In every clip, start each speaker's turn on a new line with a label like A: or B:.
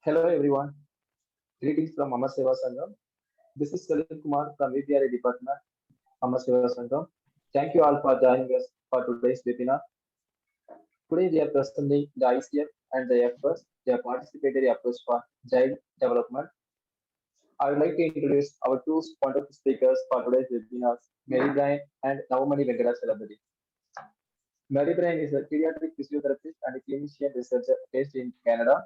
A: Hello everyone, greetings from Amar Seva Sangam. This is Salim Kumar from VPRA Department, Amar Seva Sangam. Thank you all for joining us for today's webinar. Today we are presenting the ICF and the efforts, their participatory approach for child development. I would like to introduce our two wonderful speakers for today's webinars, Brien and Navamani Venkatachalapati. Brien is a pediatric physiotherapist and a clinician researcher based in Canada.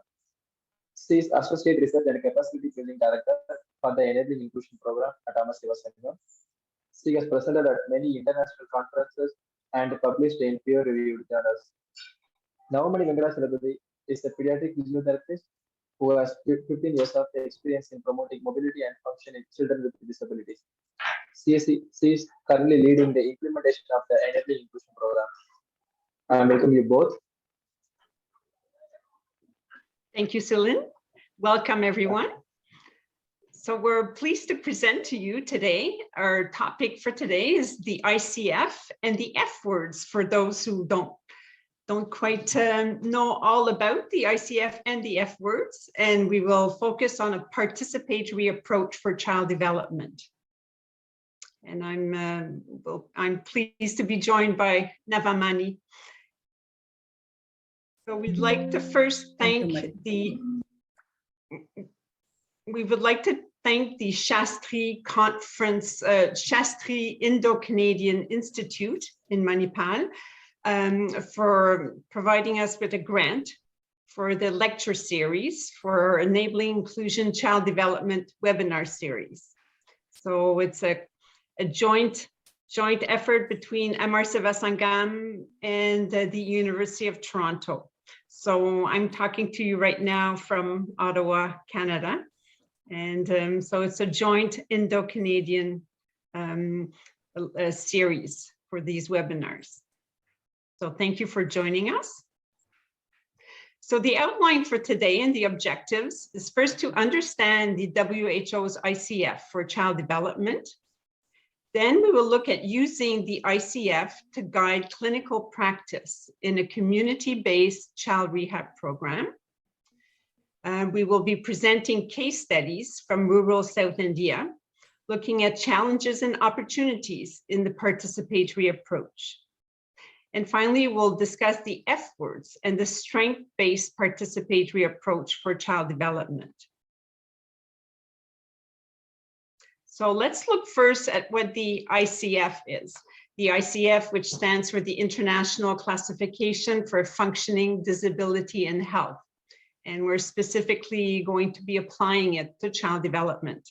A: She is Associate Research and Capacity Building Director for the Enabling Inclusion Program at Amar Seva Sangam. She has presented at many international conferences and published in peer-reviewed journals. Navamani Venkatachalapati is a pediatric physiotherapist who has 15 years of experience in promoting mobility and function in children with disabilities. She is currently leading the implementation of the Enabling Inclusion Program. I welcome you both.
B: Thank you, Celine. Welcome, everyone. So we're pleased to present to you today. Our topic for today is the ICF and the F words for those who don't quite know all about the ICF and the F words. And we will focus on a participatory approach for child development. And I'm pleased to be joined by Navamani. So we'd like to first thank the Shastri Conference, Shastri Indo-Canadian Institute in Manipal for providing us with a grant for the lecture series for Enabling Inclusion Child Development webinar series. So it's a joint effort between Amar Seva Sangam and the University of Toronto. So I'm talking to you right now from Ottawa, Canada. And so it's a joint Indo-Canadian series for these webinars. So thank you for joining us. So the outline for today and the objectives is first to understand the WHO's ICF for child development. Then we will look at using the ICF to guide clinical practice in a community-based child rehab program. We will be presenting case studies from rural South India, looking at challenges and opportunities in the participatory approach. And finally, we'll discuss the F words and the strength-based participatory approach for child development. So let's look first at what the ICF is. The ICF, which stands for the International Classification for Functioning, Disability, and Health. And we're specifically going to be applying it to child development.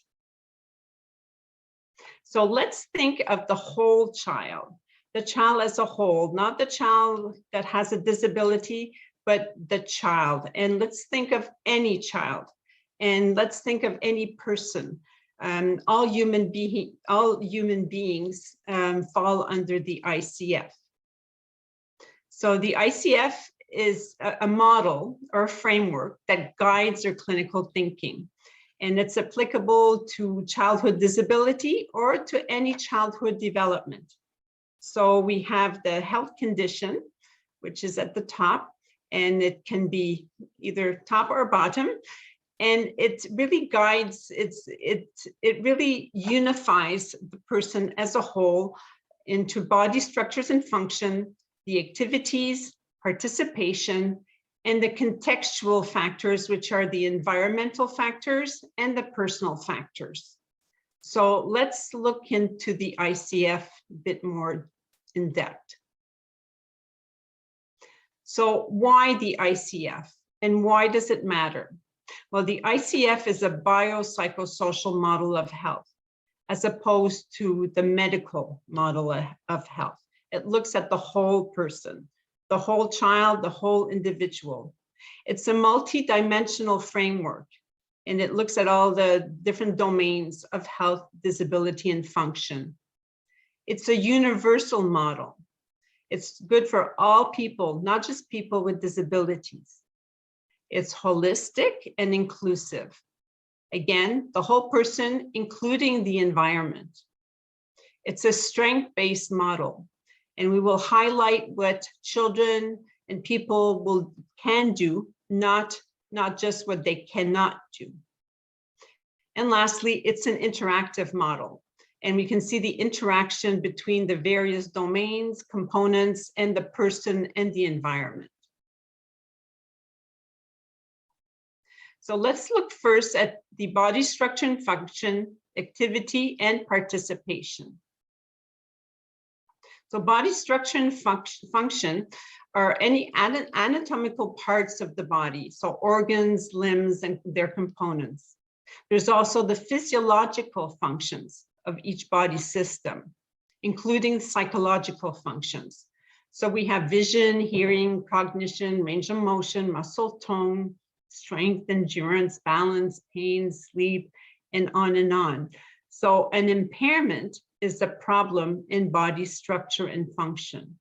B: So let's think of the whole child, the child as a whole, not the child that has a disability, but the child. And let's think of any child, and let's think of any person. All human beings fall under the ICF. So the ICF is a model or a framework that guides our clinical thinking, and it's applicable to childhood disability or to any childhood development. So we have the health condition, which is at the top, and it can be either top or bottom. And it really guides, it really unifies the person as a whole into body structures and function, the activities, participation, and the contextual factors, which are the environmental factors and the personal factors. So let's look into the ICF a bit more in depth. So why the ICF and why does it matter? Well, the ICF is a biopsychosocial model of health, as opposed to the medical model of health. It looks at the whole person, the whole child, the whole individual. It's a multi-dimensional framework, and it looks at all the different domains of health, disability, and function. It's a universal model. It's good for all people, not just people with disabilities. It's holistic and inclusive. Again, the whole person, including the environment. It's a strength-based model, and we will highlight what children and people can do, not not just what they cannot do. And lastly, it's an interactive model. And we can see the interaction between the various domains, components, and the person and the environment. So let's look first at the body structure and function, activity, and participation. So body structure and function are any anatomical parts of the body, so organs, limbs, and their components. There's also the physiological functions of each body system, including psychological functions. So we have vision, hearing, cognition, range of motion, muscle tone, strength, endurance, balance, pain, sleep, and on and on. So an impairment is a problem in body structure and function.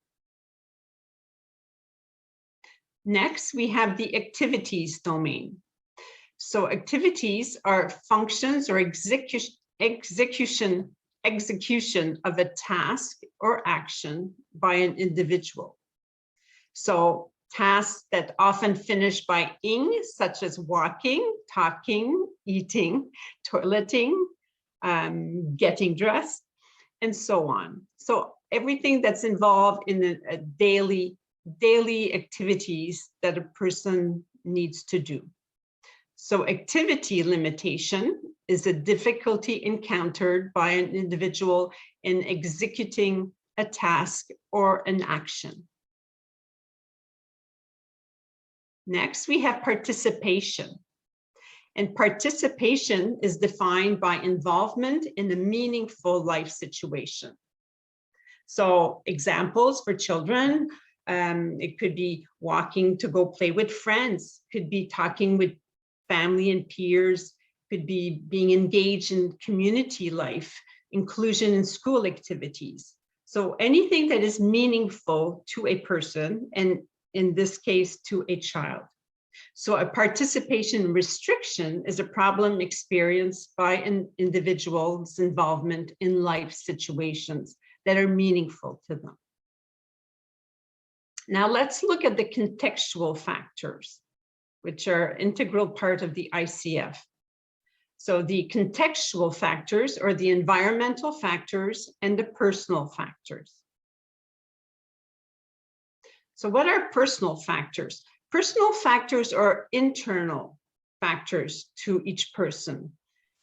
B: Next, we have the activities domain. So activities are functions or execution of a task or action by an individual. So tasks that often finish by ing, such as walking, talking, eating, toileting, getting dressed, and so on. So everything that's involved in a daily activities that a person needs to do. So activity limitation is a difficulty encountered by an individual in executing a task or an action. Next, we have participation. And participation is defined by involvement in a meaningful life situation. So examples for children, it could be walking to go play with friends, could be talking with family and peers, could be being engaged in community life, inclusion in school activities. So anything that is meaningful to a person, and in this case, to a child. So a participation restriction is a problem experienced by an individual's involvement in life situations that are meaningful to them. Now let's look at the contextual factors, which are an integral part of the ICF. So the contextual factors are the environmental factors and the personal factors. So what are personal factors? Personal factors are internal factors to each person.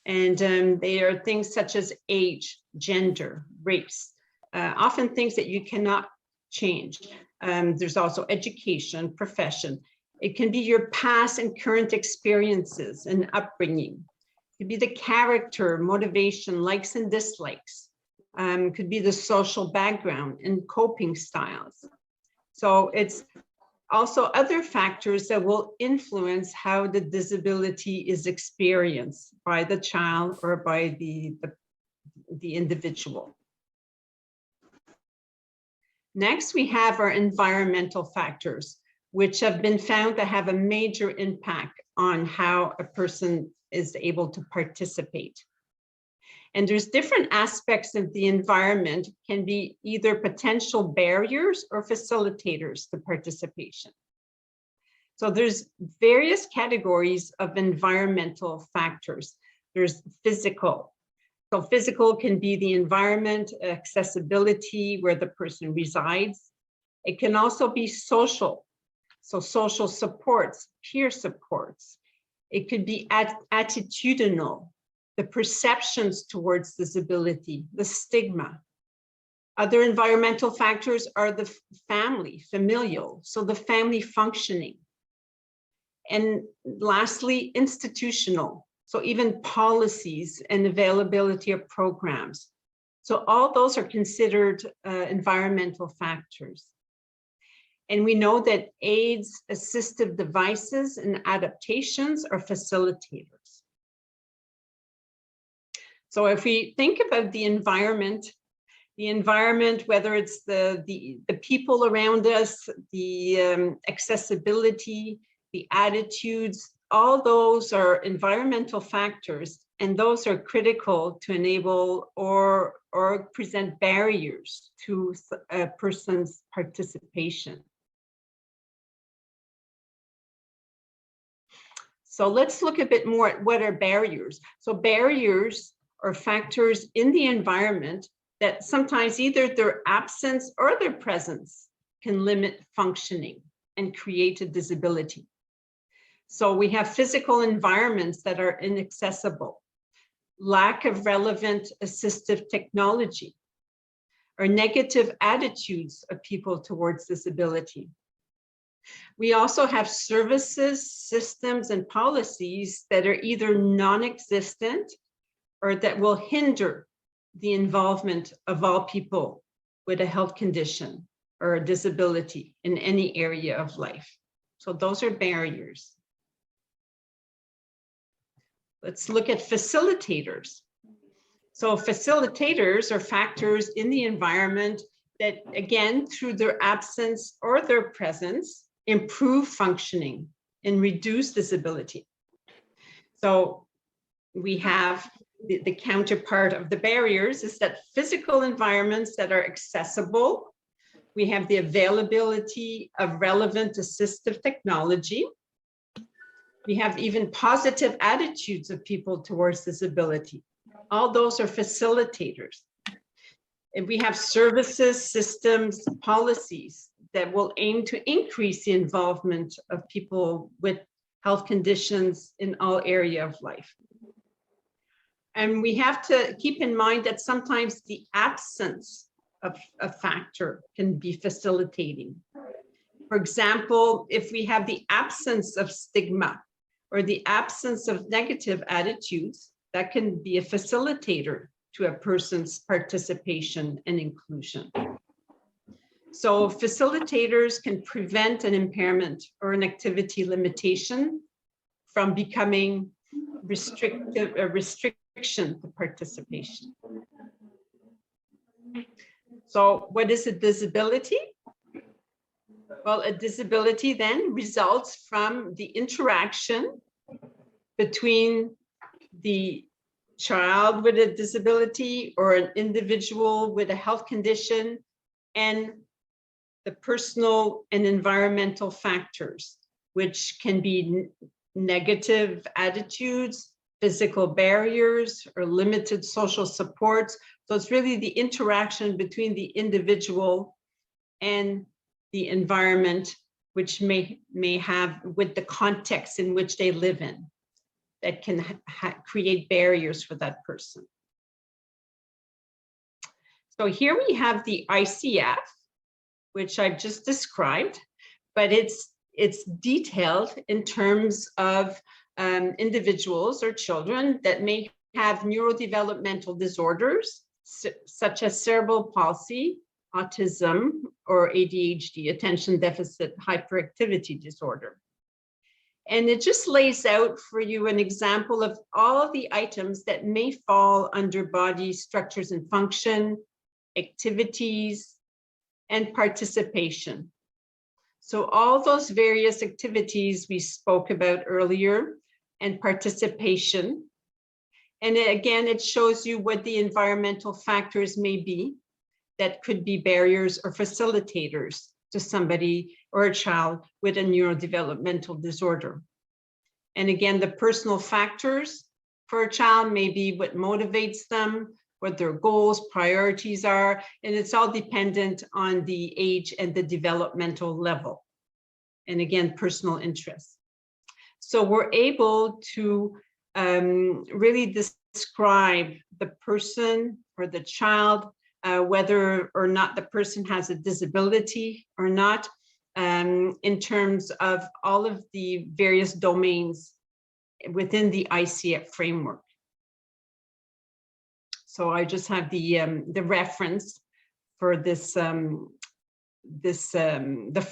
B: And they are things such as age, gender, race, often things that you cannot change. There's also education, profession. It can be your past and current experiences and upbringing. It could be the character, motivation, likes and dislikes. Could be the social background and coping styles. So it's also other factors that will influence how the disability is experienced by the child or by the individual. Next, we have our environmental factors, which have been found to have a major impact on how a person is able to participate. And there's different aspects of the environment, can be either potential barriers or facilitators to participation. So there's various categories of environmental factors. There's physical. So physical can be the environment, accessibility, where the person resides. It can also be social. So social supports, peer supports. It could be attitudinal, the perceptions towards disability, the stigma. Other environmental factors are the family, familial, so the family functioning. And lastly, institutional, so even policies and availability of programs. So all those are considered environmental factors. And we know that aids, assistive devices, and adaptations are facilitators. So if we think about the environment, whether it's the people around us, the accessibility, the attitudes, all those are environmental factors, and those are critical to enable or present barriers to a person's participation. So let's look a bit more at what are barriers. So barriers are factors in the environment that sometimes either their absence or their presence can limit functioning and create a disability. So we have physical environments that are inaccessible, lack of relevant assistive technology, or negative attitudes of people towards disability. We also have services, systems, and policies that are either non-existent or that will hinder the involvement of all people with a health condition or a disability in any area of life. So those are barriers. Let's look at facilitators. So facilitators are factors in the environment that, again, through their absence or their presence, improve functioning and reduce disability. So we have the counterpart of the barriers is that physical environments that are accessible. We have the availability of relevant assistive technology. We have even positive attitudes of people towards disability. All those are facilitators. And we have services, systems, policies that will aim to increase the involvement of people with health conditions in all areas of life. And we have to keep in mind that sometimes the absence of a factor can be facilitating. For example, if we have the absence of stigma or the absence of negative attitudes, that can be a facilitator to a person's participation and inclusion. So facilitators can prevent an impairment or an activity limitation from becoming restrictive, a restriction to participation. So what is a disability? Well, a disability then results from the interaction between the child with a disability or an individual with a health condition and the personal and environmental factors, which can be negative attitudes, physical barriers, or limited social supports. So it's really the interaction between the individual and the environment, which may have with the context in which they live in, that can create barriers for that person. So here we have the ICF, which I've just described, but it's detailed in terms of individuals or children that may have neurodevelopmental disorders, such as cerebral palsy, autism, or ADHD, attention deficit hyperactivity disorder. And it just lays out for you an example of all the items that may fall under body structures and function, activities, and participation. So all those various activities we spoke about earlier and participation. And again, it shows you what the environmental factors may be that could be barriers or facilitators to somebody or a child with a neurodevelopmental disorder. And again, the personal factors for a child may be what motivates them, what their goals, priorities are, and it's all dependent on the age and the developmental level. And again, personal interests. So we're able to really describe the person or the child, whether or not the person has a disability or not, in terms of all of the various domains within the ICF framework. So I just have the reference for this, the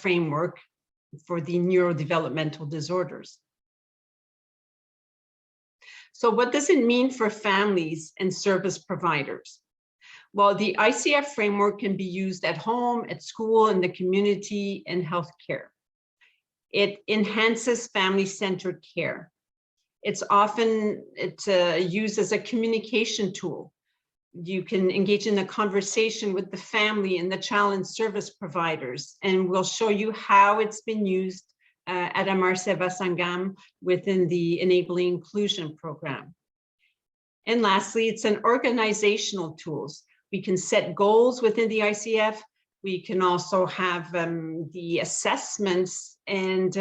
B: framework for the neurodevelopmental disorders. So what does it mean for families and service providers? Well, the ICF framework can be used at home, at school, in the community, and healthcare. It enhances family-centered care. It's often used as a communication tool. You can engage in a conversation with the family and the child and service providers, and we'll show you how it's been used at Amar Seva Sangam within the Enabling Inclusion program. And lastly, it's an organizational tools. We can set goals within the ICF. We can also have the assessments and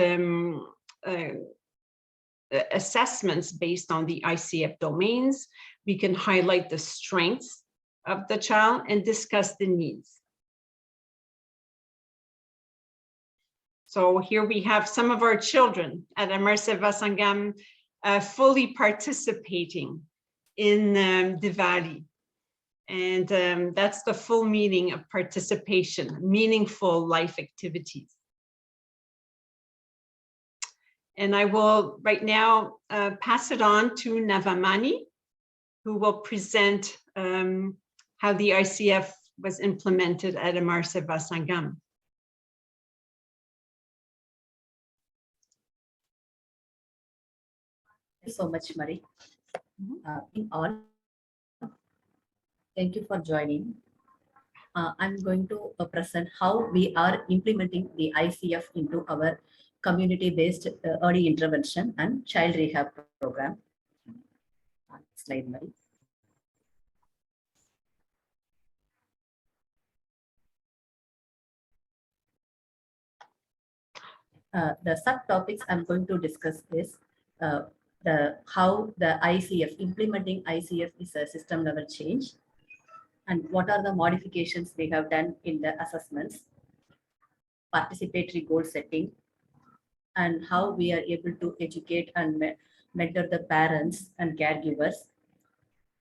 B: assessments based on the ICF domains. We can highlight the strengths of the child and discuss the needs. So here we have some of our children at Amar Seva Sangam fully participating in Diwali. And that's the full meaning of participation, meaningful life activities. And I will right now pass it on to Navamani, who will present how the ICF was implemented at Amar Seva Sangam.
C: Thank you so much, Marie. In all, thank you for joining. I'm going to present how we are implementing the ICF into our community-based early intervention and child rehab program. Slide, Marie. The subtopics I'm going to discuss is how the ICF, implementing ICF is a system level change, and what are the modifications we have done in the assessments, participatory goal setting, and how we are able to educate and mentor the parents and caregivers,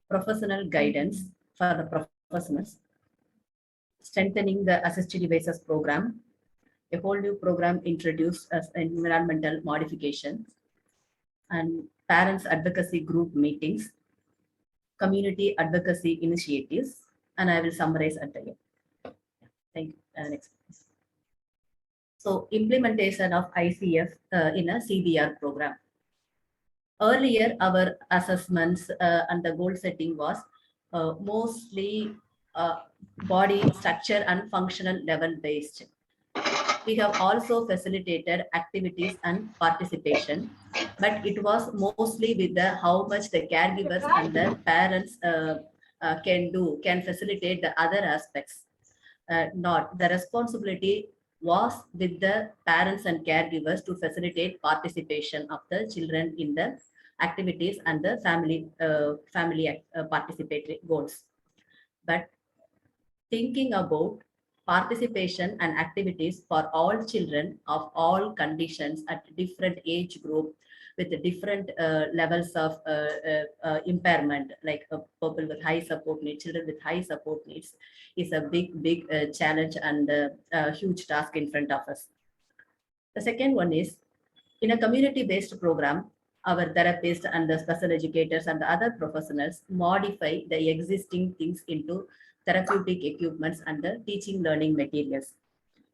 C: professional guidance for the professionals, strengthening the assisted devices program, a whole new program introduced as environmental modification, and parents advocacy group meetings, community advocacy initiatives, and I will summarize at the end. Thank you. Next, please. So implementation of ICF in a Cbr program. Earlier, our assessments and the goal setting was mostly body structure and functional level based. We have also facilitated activities and participation, but it was mostly with the how much the caregivers and the parents can facilitate the other aspects. Not the responsibility was with the parents and caregivers to facilitate participation of the children in the activities and the family participatory goals. But thinking about participation and activities for all children of all conditions at different age group with different levels of impairment, like people with high support needs, children with high support needs, is a big challenge and a huge task in front of us. The second one is, in a community-based program, our therapists and the special educators and the other professionals modify the existing things into therapeutic equipments and the teaching learning materials.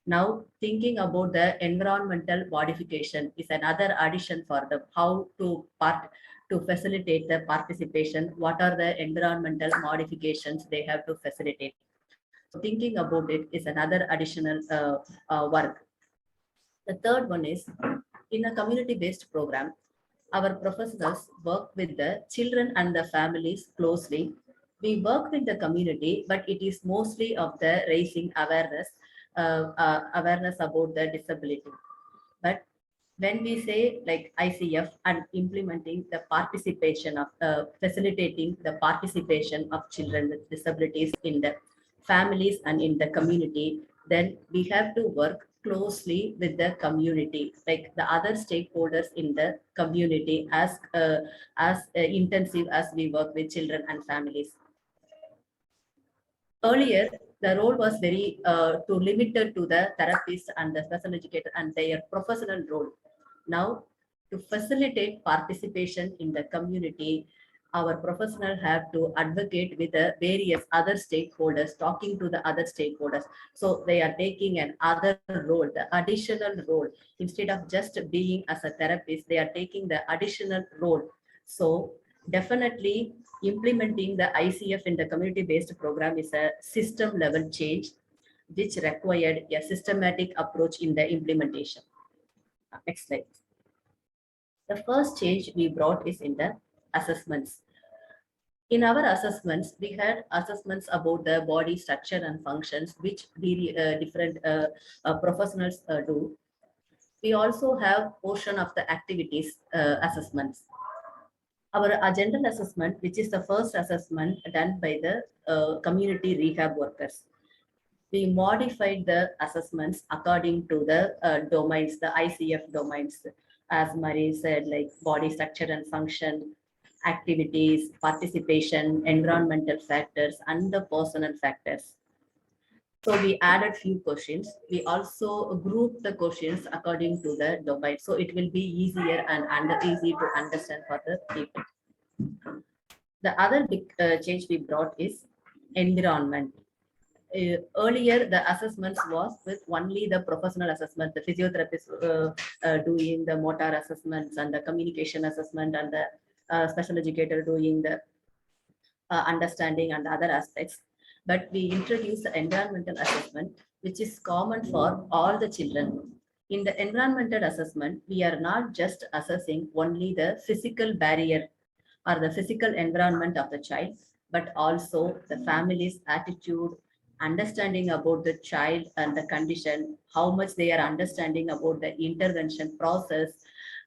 C: Now, thinking about the environmental modification is another addition for the how to facilitate the participation. What are the environmental modifications they have to facilitate? So thinking about it is another additional work. The third one is, in a community-based program, our professionals work with the children and the families closely. We work with the community, but it is mostly of the raising awareness about the disability. But when we say like ICF and implementing the participation of facilitating the participation of children with disabilities in the families and in the community, then we have to work closely with the community, like the other stakeholders in the community, as intensive as we work with children and families. Earlier, the role was very limited to the therapist and the special educator and their professional role. Now, to facilitate participation in the community, our professionals have to advocate with the various other stakeholders, talking to the other stakeholders. So they are taking an other role, the additional role. Instead of just being as a therapist, they are taking the additional role. So definitely implementing the ICF in the community-based program is a system level change, which required a systematic approach in the implementation. Next slide. The first change we brought is in the assessments. In our assessments, we had assessments about the body structure and functions, which different professionals do. We also have portion of the activities assessments. Our general assessment, which is the first assessment done by the community rehab workers. We modified the assessments according to the domains, the ICF domains, as Marie said, like body structure and function, activities, participation, environmental factors, and the personal factors. So we added few questions. We also grouped the questions according to the domain. So it will be easier and easy to understand for the people. The other big change we brought is environment. Earlier, the assessments was with only the professional assessment, the physiotherapist doing the motor assessments and the communication assessment, and the special educator doing the understanding and other aspects. But we introduced the environmental assessment, which is common for all the children. In the environmental assessment, we are not just assessing only the physical barrier or the physical environment of the child, but also the family's attitude, understanding about the child and the condition, how much they are understanding about the intervention process,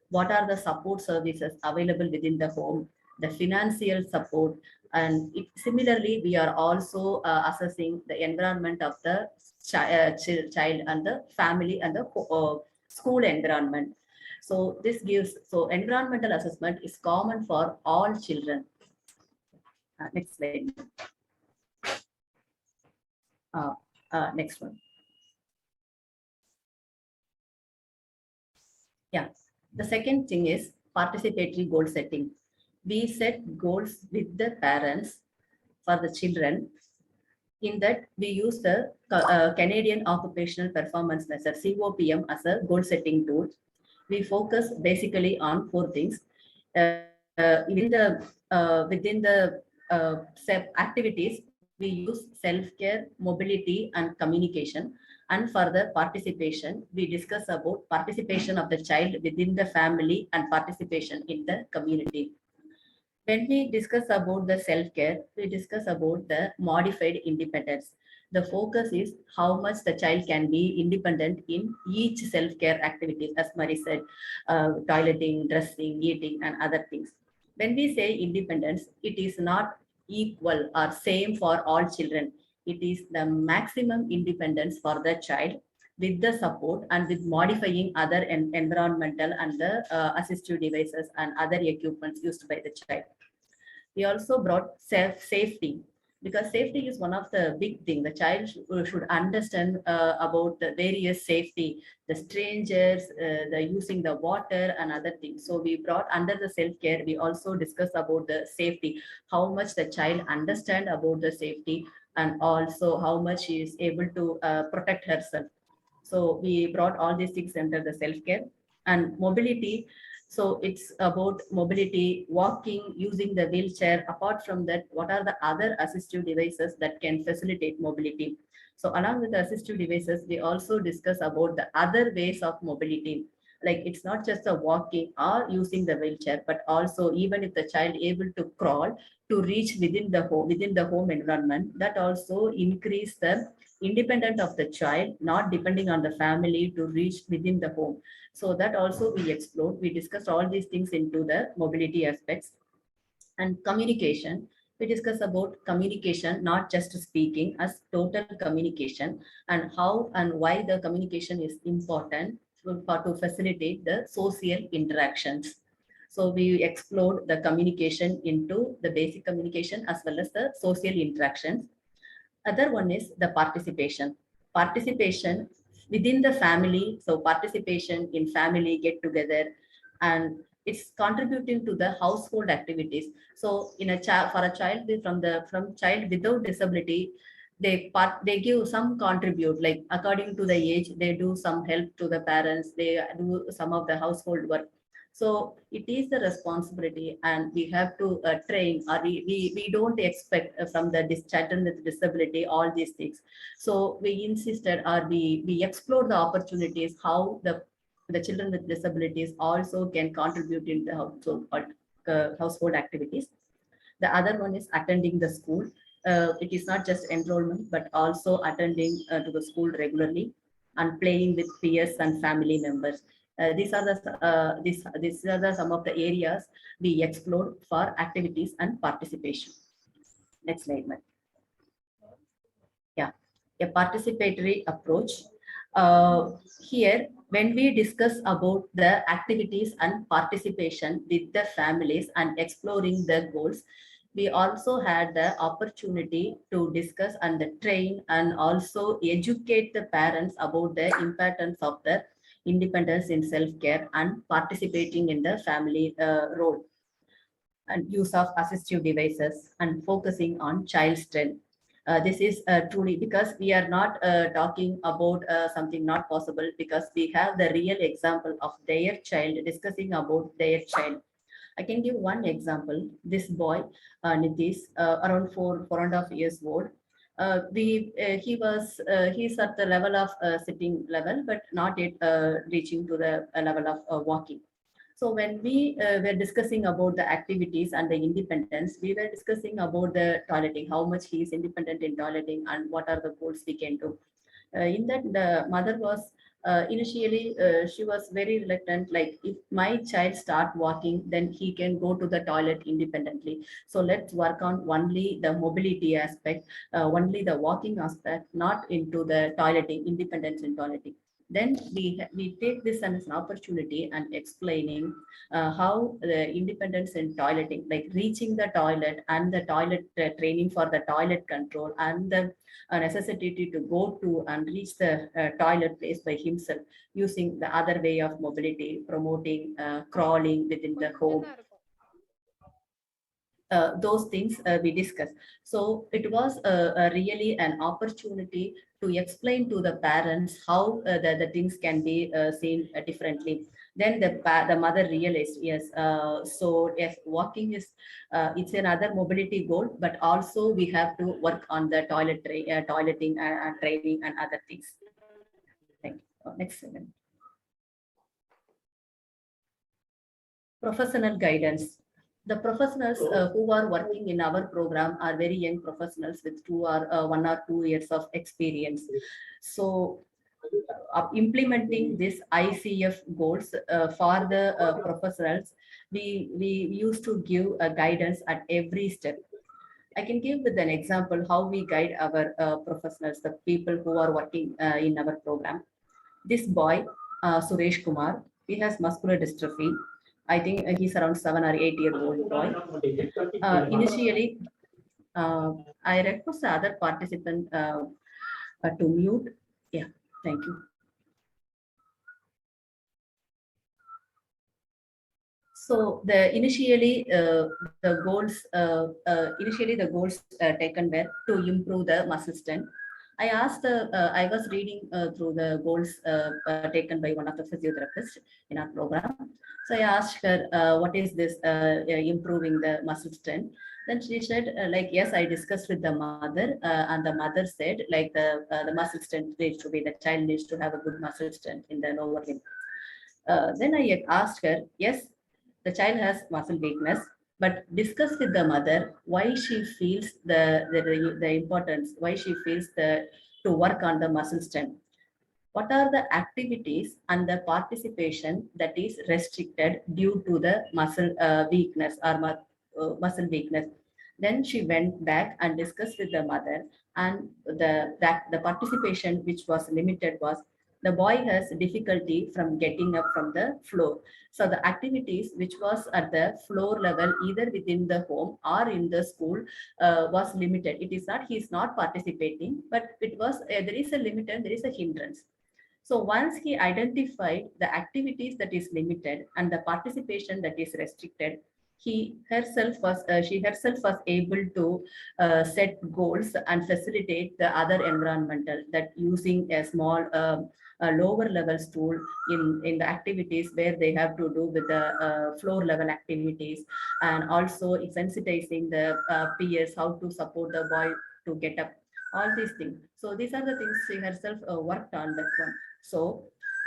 C: what are the support services available within the home, the financial support. And similarly, we are also assessing the environment of the child and the family and the school environment. So this gives, so environmental assessment is common for all children. Next slide. Next one. Yeah, the second thing is participatory goal setting. We set goals with the parents for the children. In that, we use the Canadian Occupational Performance Measure, COPM, as a goal setting tool. We focus basically on 4 things. Within the activities, we use self-care, mobility, and communication. And for the participation, we discuss about participation of the child within the family and participation in the community. When we discuss about the self-care, we discuss about the modified independence. The focus is how much the child can be independent in each self-care activities, as Marie said, toileting, dressing, eating, and other things. When we say independence, it is not equal or same for all children. It is the maximum independence for the child with the support and with modifying other environmental and the assistive devices and other equipments used by the child. We also brought safety, because safety is one of the big things. The child should understand about the various safety, the strangers, the using the water and other things. So we brought under the self-care, we also discuss about the safety, how much the child understand about the safety, and also how much she is able to protect herself. So we brought all these things under the self-care. And mobility, so it's about mobility, walking, using the wheelchair. Apart from that, what are the other assistive devices that can facilitate mobility? So along with the assistive devices, we also discuss about the other ways of mobility. Like it's not just a walking or using the wheelchair, but also even if the child able to crawl to reach within the home environment, that also increase the independent of the child, not depending on the family to reach within the home. So that also we explored. We discussed all these things into the mobility aspects. And communication, we discuss about communication, not just speaking, as total communication, and how and why the communication is important to facilitate the social interactions. So we explored the communication into the basic communication as well as the social interactions. Other one is the participation. Participation within the family. So participation in family get together, and it's contributing to the household activities. So in a child, for a child from child without disability, they give some contribute, like according to the age, they do some help to the parents, they do some of the household work. So it is the responsibility, and we have to train, or we don't expect from the children with disability all these things. So we insisted, or we explored the opportunities, how the the children with disabilities also can contribute in the household activities. The other one is attending the school. It is not just enrollment, but also attending to the school regularly and playing with peers and family members. These are the some of the areas we explored for activities and participation. Next slide, ma'am. Yeah, a participatory approach. Here, when we discuss about the activities and participation with the families and exploring the goals, we also had the opportunity to discuss and train and also educate the parents about the importance of the independence in self-care and participating in the family role and use of assistive devices and focusing on child strength. This is truly because we are not talking about something not possible, because we have the real example of their child discussing about their child. I can give one example. This boy, Nitish, around 4.5 years old. He's at the level of sitting level, but not yet reaching to the level of walking. So when we were discussing about the activities and the independence, we were discussing about the toileting, how much he is independent in toileting and what are the goals we can do. In that, the mother was initially, she was very reluctant, like if my child start walking, then he can go to the toilet independently. So let's work on only the mobility aspect, only the walking aspect, not into the toileting, independence in toileting. Then we take this as an opportunity and explaining how the independence in toileting, like reaching the toilet and the toilet training for the toilet control and the necessity to go to and reach the toilet place by himself using the other way of mobility, promoting crawling within the home. Those things we discussed. So it was really an opportunity to explain to the parents how the things can be seen differently. Then the mother realized, yes, so yes, walking is it's another mobility goal, but also we have to work on the toileting training and other things. Thank you. Next slide. Professional guidance. The professionals who are working in our program are very young professionals with 1 or 2 years of experience. So implementing this ICF goals for the professionals, we used to give guidance at every step. I can give with an example how we guide our professionals, the people who are working in our program. This boy, Suresh Kumar, he has muscular dystrophy. I think he's around 7 or 8-year-old boy. Initially, I request the other participant to mute. Yeah, thank you. So initially the goals taken were to improve the muscle strength. I asked, I was reading through the goals taken by one of the physiotherapists in our program. So I asked her, what is this improving the muscle strength? Then she said, like, yes, I discussed with the mother and the mother said, like the muscle strength needs to be, the child needs to have a good muscle strength in the lower limb. Then I asked her, yes, the child has muscle weakness, but discuss with the mother why she feels the importance, why she feels to work on the muscle strength. What are the activities and the participation that is restricted due to the muscle weakness or muscle weakness? Then she went back and discussed with the mother, and the participation which was limited was the boy has difficulty from getting up from the floor. So the activities which was at the floor level, either within the home or in the school, was limited. It is not, he is not participating, but it was there is a limit and there is a hindrance. So once he identified the activities that is limited and the participation that is restricted, she herself was able to set goals and facilitate the other environmental, that using a small a lower level stool in the activities where they have to do with the floor level activities, and also sensitizing the peers how to support the boy to get up, all these things. So these are the things she herself worked on that one. So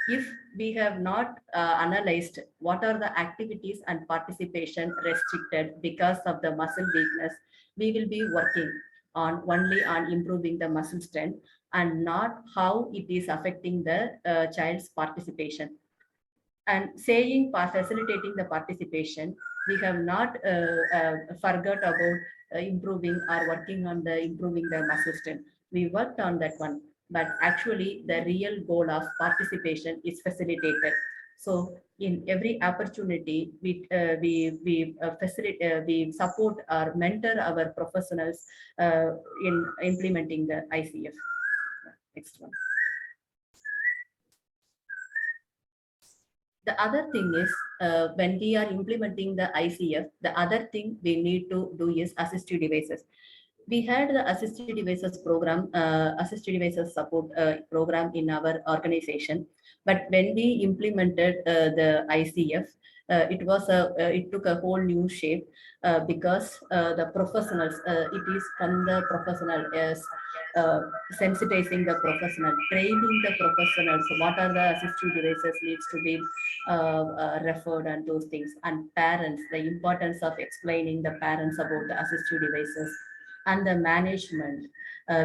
C: If we have not analyzed what are the activities and participation restricted because of the muscle weakness, we will be working on only on improving the muscle strength and not how it is affecting the child's participation. And saying facilitating the participation, we have not forgot about improving or working on the improving the muscle strength. We worked on that one, but actually the real goal of participation is facilitated. So in every opportunity, we facilitate, we support or mentor our professionals in implementing the ICF. Next one. The other thing is when we are implementing the ICF, the other thing we need to do is assistive devices. We had the assistive devices program, assistive devices support program in our organization. But when we implemented the ICF, it took a whole new shape because the professionals, it is from the professional sensitizing the professional, training the professionals. What are the assistive devices needs to be referred and those things, and parents, the importance of explaining the parents about the assistive devices and the management.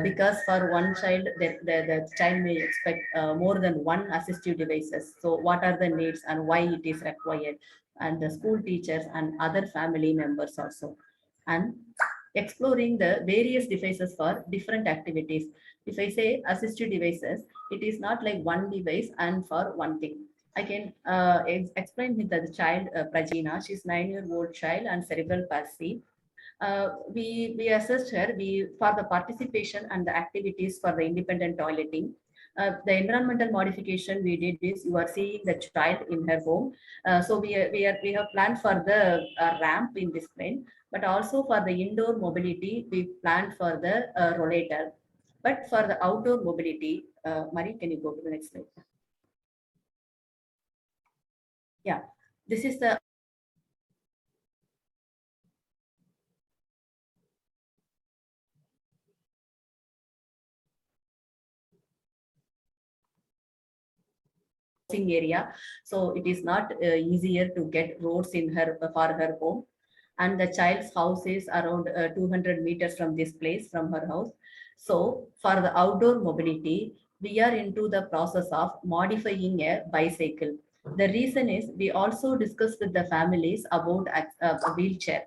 C: Because for one child, the child may expect more than one assistive devices. So what are the needs and why it is required, and the school teachers and other family members also. And exploring the various devices for different activities. If I say assistive devices, it is not like one device and for one thing. I can explain with the child, Prajina. She's 9-year-old child and cerebral palsy. We assessed her for the participation and the activities for the independent toileting. The environmental modification we did is, you are seeing the child in her home. So we have planned for the ramp in this plane, but also for the indoor mobility, we planned for the rollator. But for the outdoor mobility, Marie, can you go to the next slide? Yeah, this is the area. So it is not easier to get roads in her for her home. And the child's house is around 200 meters from this place, from her house. So for the outdoor mobility, we are into the process of modifying a bicycle. The reason is, we also discussed with the families about a wheelchair,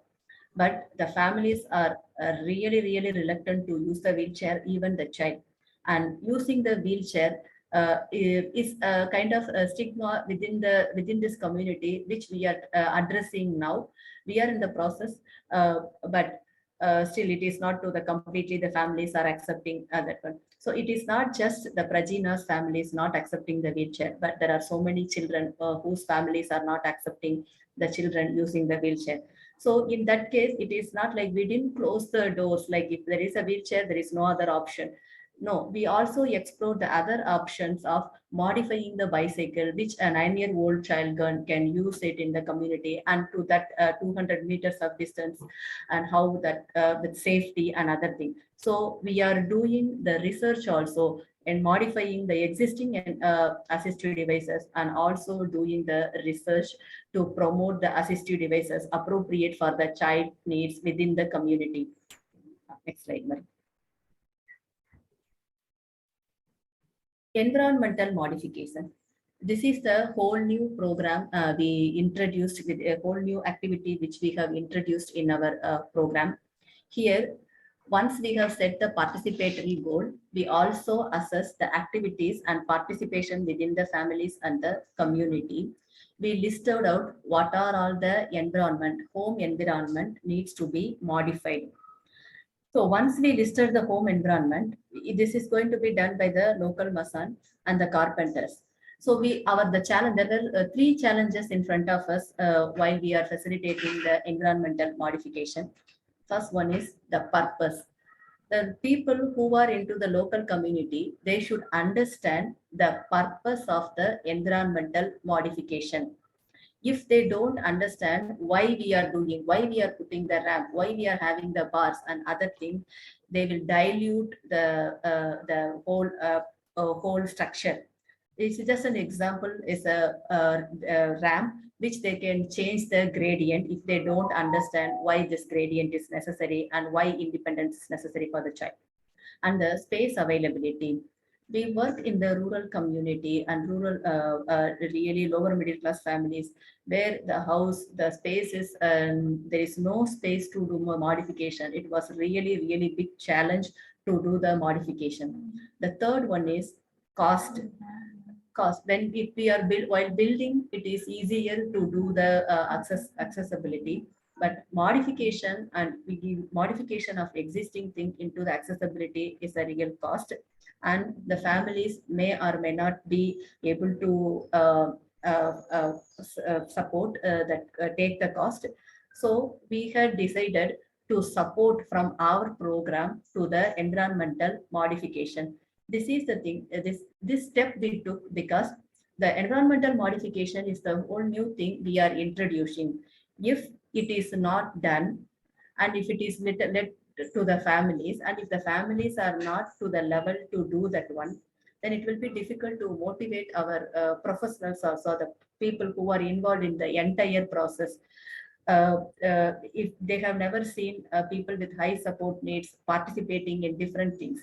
C: but the families are really reluctant to use the wheelchair, even the child. And using the wheelchair is a kind of a stigma within this community, which we are addressing now. We are in the process, but still it is not to the completely the families are accepting that one. So it is not just the Prajina's families not accepting the wheelchair, but there are so many children whose families are not accepting the children using the wheelchair. So in that case, it is not like we didn't close the doors, like if there is a wheelchair, there is no other option. No, we also explored the other options of modifying the bicycle, which a 9-year-old child can use it in the community and to that 200 meters of distance, and how that with safety and other thing. So we are doing the research also in modifying the existing assistive devices, and also doing the research to promote the assistive devices appropriate for the child needs within the community. Next slide, Mary. Environmental modification. This is the whole new program we introduced, with a whole new activity which we have introduced in our program. Here, once we have set the participatory goal, we also assess the activities and participation within the families and the community. We listed out what are all the home environment needs to be modified. So once we listed the home environment, this is going to be done by the local mason and the carpenters. So the challenge, there were 3 challenges in front of us while we are facilitating the environmental modification. First one is the purpose. The people who are into the local community, they should understand the purpose of the environmental modification. If they don't understand why we are doing, why we are putting the ramp, why we are having the bars and other things, they will dilute the whole structure. it's just an example, is a ramp which they can change the gradient if they don't understand why this gradient is necessary and why independence is necessary for the child. And the space availability. We work in the rural community and rural, really lower middle class families where the house, the space is, there is no space to do more modification. It was really, really big challenge to do the modification. The third one is cost. When if we are while building, it is easier to do the accessibility, but modification, and we give modification of existing thing into the accessibility is a real cost, and the families may or may not be able to support that, take the cost. So we had decided to support from our program to the environmental modification. This is the thing, this step we took because the environmental modification is the whole new thing we are introducing. If it is not done, and if it is let to the families, and if the families are not to the level to do that one, then it will be difficult to motivate our professionals, also the people who are involved in the entire process. If they have never seen people with high support needs participating in different things.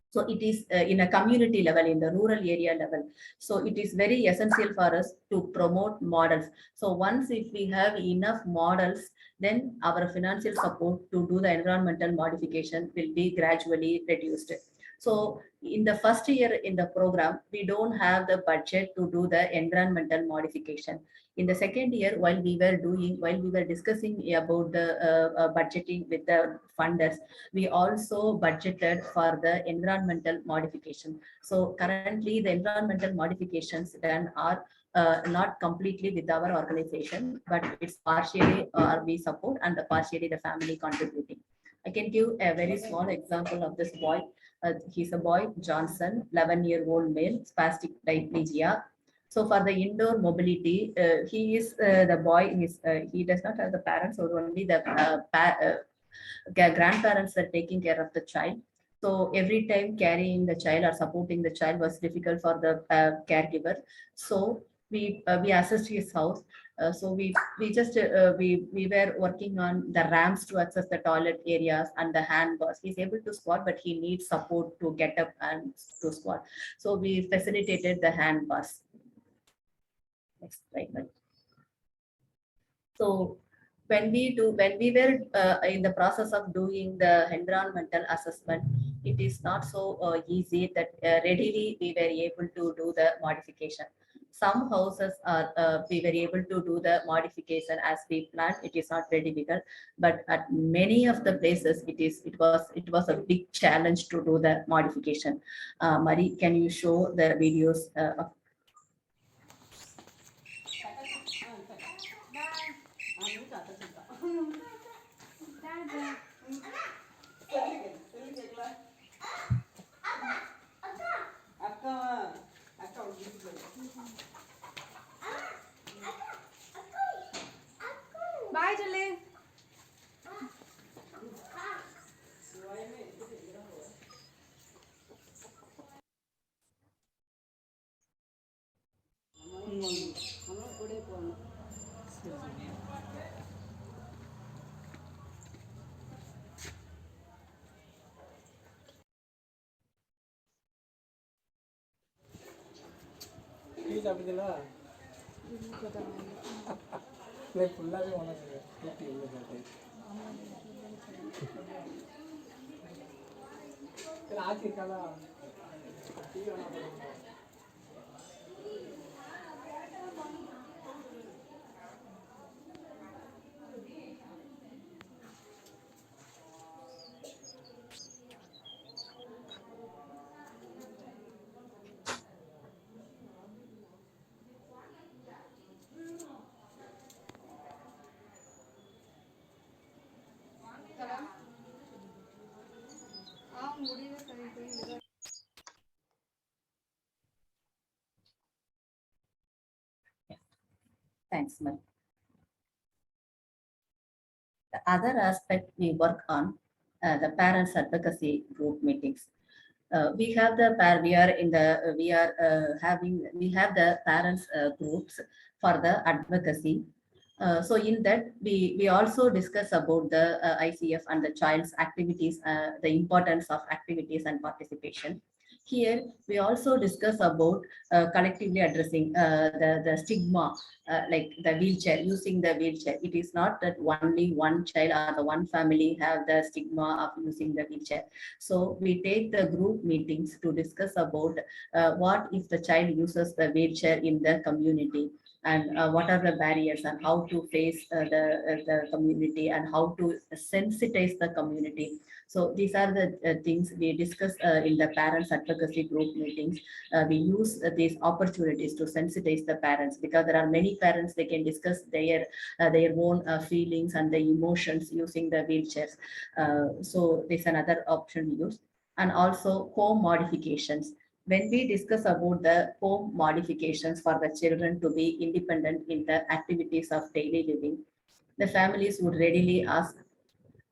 C: So it is in a community level, in the rural area level. So it is very essential for us to promote models. So once if we have enough models, then our financial support to do the environmental modification will be gradually reduced. So in the first year in the program, we don't have the budget to do the environmental modification. In the second year, while we were discussing about the budgeting with the funders, we also budgeted for the environmental modification. So currently the environmental modifications done are not completely with our organization, but it's partially we support and partially the family contributing. I can give a very small example of this boy. He's a boy, Johnson, 11-year-old male, spastic diplegia. So for the indoor mobility, he is the boy. He does not have the parents, or only the grandparents are taking care of the child. So every time carrying the child or supporting the child was difficult for the caregiver. So we assessed his house. So we were working on the ramps to access the toilet areas and the hand bars. He's able to squat, but he needs support to get up and to squat. So we facilitated the hand bars. Next slide. So when we were in the process of doing the environmental assessment, it is not so easy that readily we were able to do the modification. Some houses are we were able to do the modification as we planned. It is not very difficult, but at many of the places it was a big challenge to do the modification. Marie, can you show the videos of
D: Bye, Jale.
C: Thanks, Marie. The other aspect we work on, the parents advocacy group meetings. We have the parents groups for the advocacy. So in that we also discuss about the ICF and the child's activities, the importance of activities and participation. Here we also discuss about collectively addressing the stigma, like the wheelchair, using the wheelchair. It is not that only one child or the one family have the stigma of using the wheelchair. So we take the group meetings to discuss about what if the child uses the wheelchair in the community, and what are the barriers and how to face the community and how to sensitize the community. So these are the things we discuss in the parents advocacy group meetings. We use these opportunities to sensitize the parents, because there are many parents, they can discuss their own feelings and the emotions using the wheelchairs. So this is another option we use. And also home modifications. When we discuss about the home modifications for the children to be independent in the activities of daily living, the families would readily ask,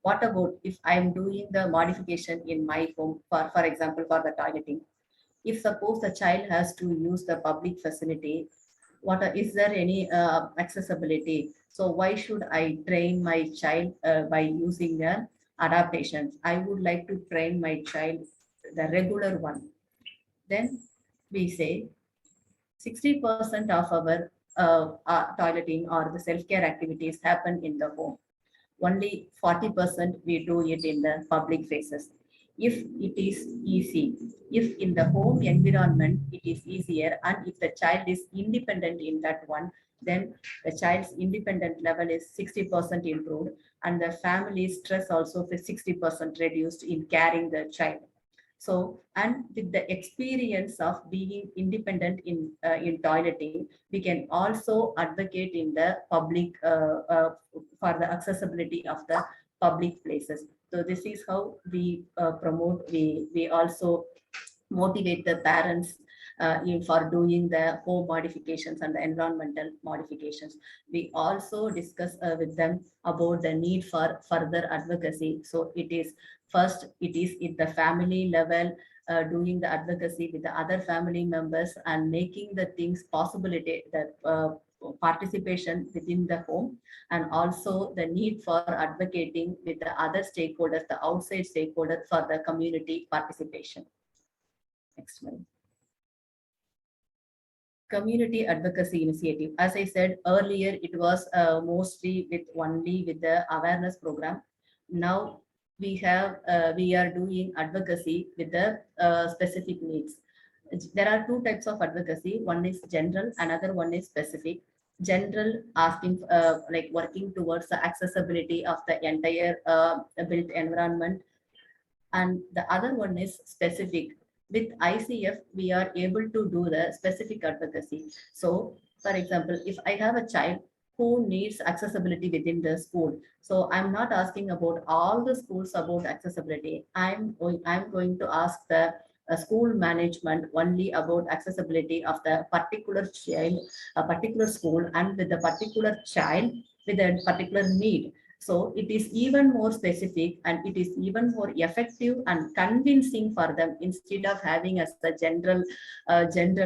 C: what about if I'm doing the modification in my home, for example, for the toileting? If suppose the child has to use the public facility, is there any accessibility? So why should I train my child by using the adaptations? I would like to train my child the regular one. Then we say 60% of our toileting or the self-care activities happen in the home. Only 40% we do it in the public spaces. If it is easy, if in the home environment it is easier, and if the child is independent in that one, then the child's independent level is 60% improved, and the family stress also is 60% reduced in carrying the child. So, and with the experience of being independent in toileting, we can also advocate in the public for the accessibility of the public places. So this is how we promote. We also motivate the parents for doing the home modifications and the environmental modifications. We also discuss with them about the need for further advocacy. So it is first, it is at the family level, doing the advocacy with the other family members and making the things possibility, that participation within the home, and also the need for advocating with the other stakeholders, the outside stakeholders, for the community participation. Next one. Community advocacy initiative. As I said earlier, it was mostly only with the awareness program. Now we are doing advocacy with the specific needs. There are two types of advocacy. One is general, another one is specific. General, asking like working towards the accessibility of the entire built environment, and the other one is specific. With ICF, we are able to do the specific advocacy. So, for example, if I have a child who needs accessibility within the school, so I'm not asking about all the schools about accessibility. I'm going to ask the school management only about accessibility of the particular child, a particular school, and with the particular child with a particular need. So it is even more specific, and it is even more effective and convincing for them, instead of having as the general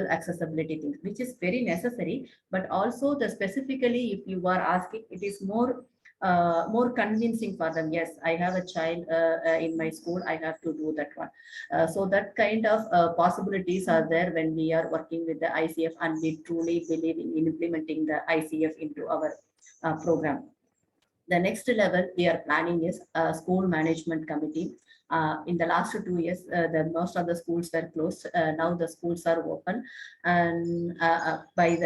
C: accessibility things, which is very necessary. But also the specifically, if you are asking, it is more convincing for them. Yes, I have a child in my school, I have to do that one. So that kind of possibilities are there when we are working with the ICF, and we truly believe in implementing the ICF into our program. The next level we are planning is a school management committee. In the last 2 years, most of the schools were closed. Now the schools are open, and through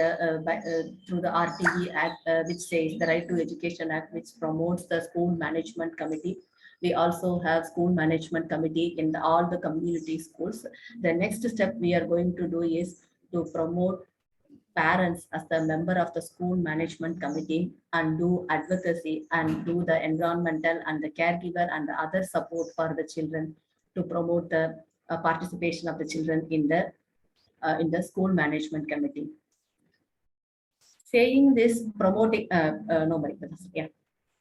C: the RTE Act, which says the Right to Education Act, which promotes the school management committee. We also have school management committee in all the community schools. The next step we are going to do is to promote parents as the member of the school management committee, and do advocacy and do the environmental and the caregiver and the other support for the children, to promote the participation of the children in the school management committee. Saying this, promoting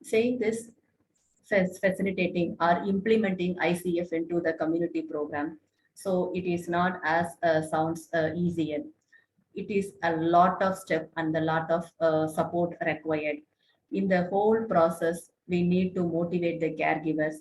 C: saying this, facilitating or implementing ICF into the community program, So it is not as sounds easy. It is a lot of step and a lot of support required. In the whole process, we need to motivate the caregivers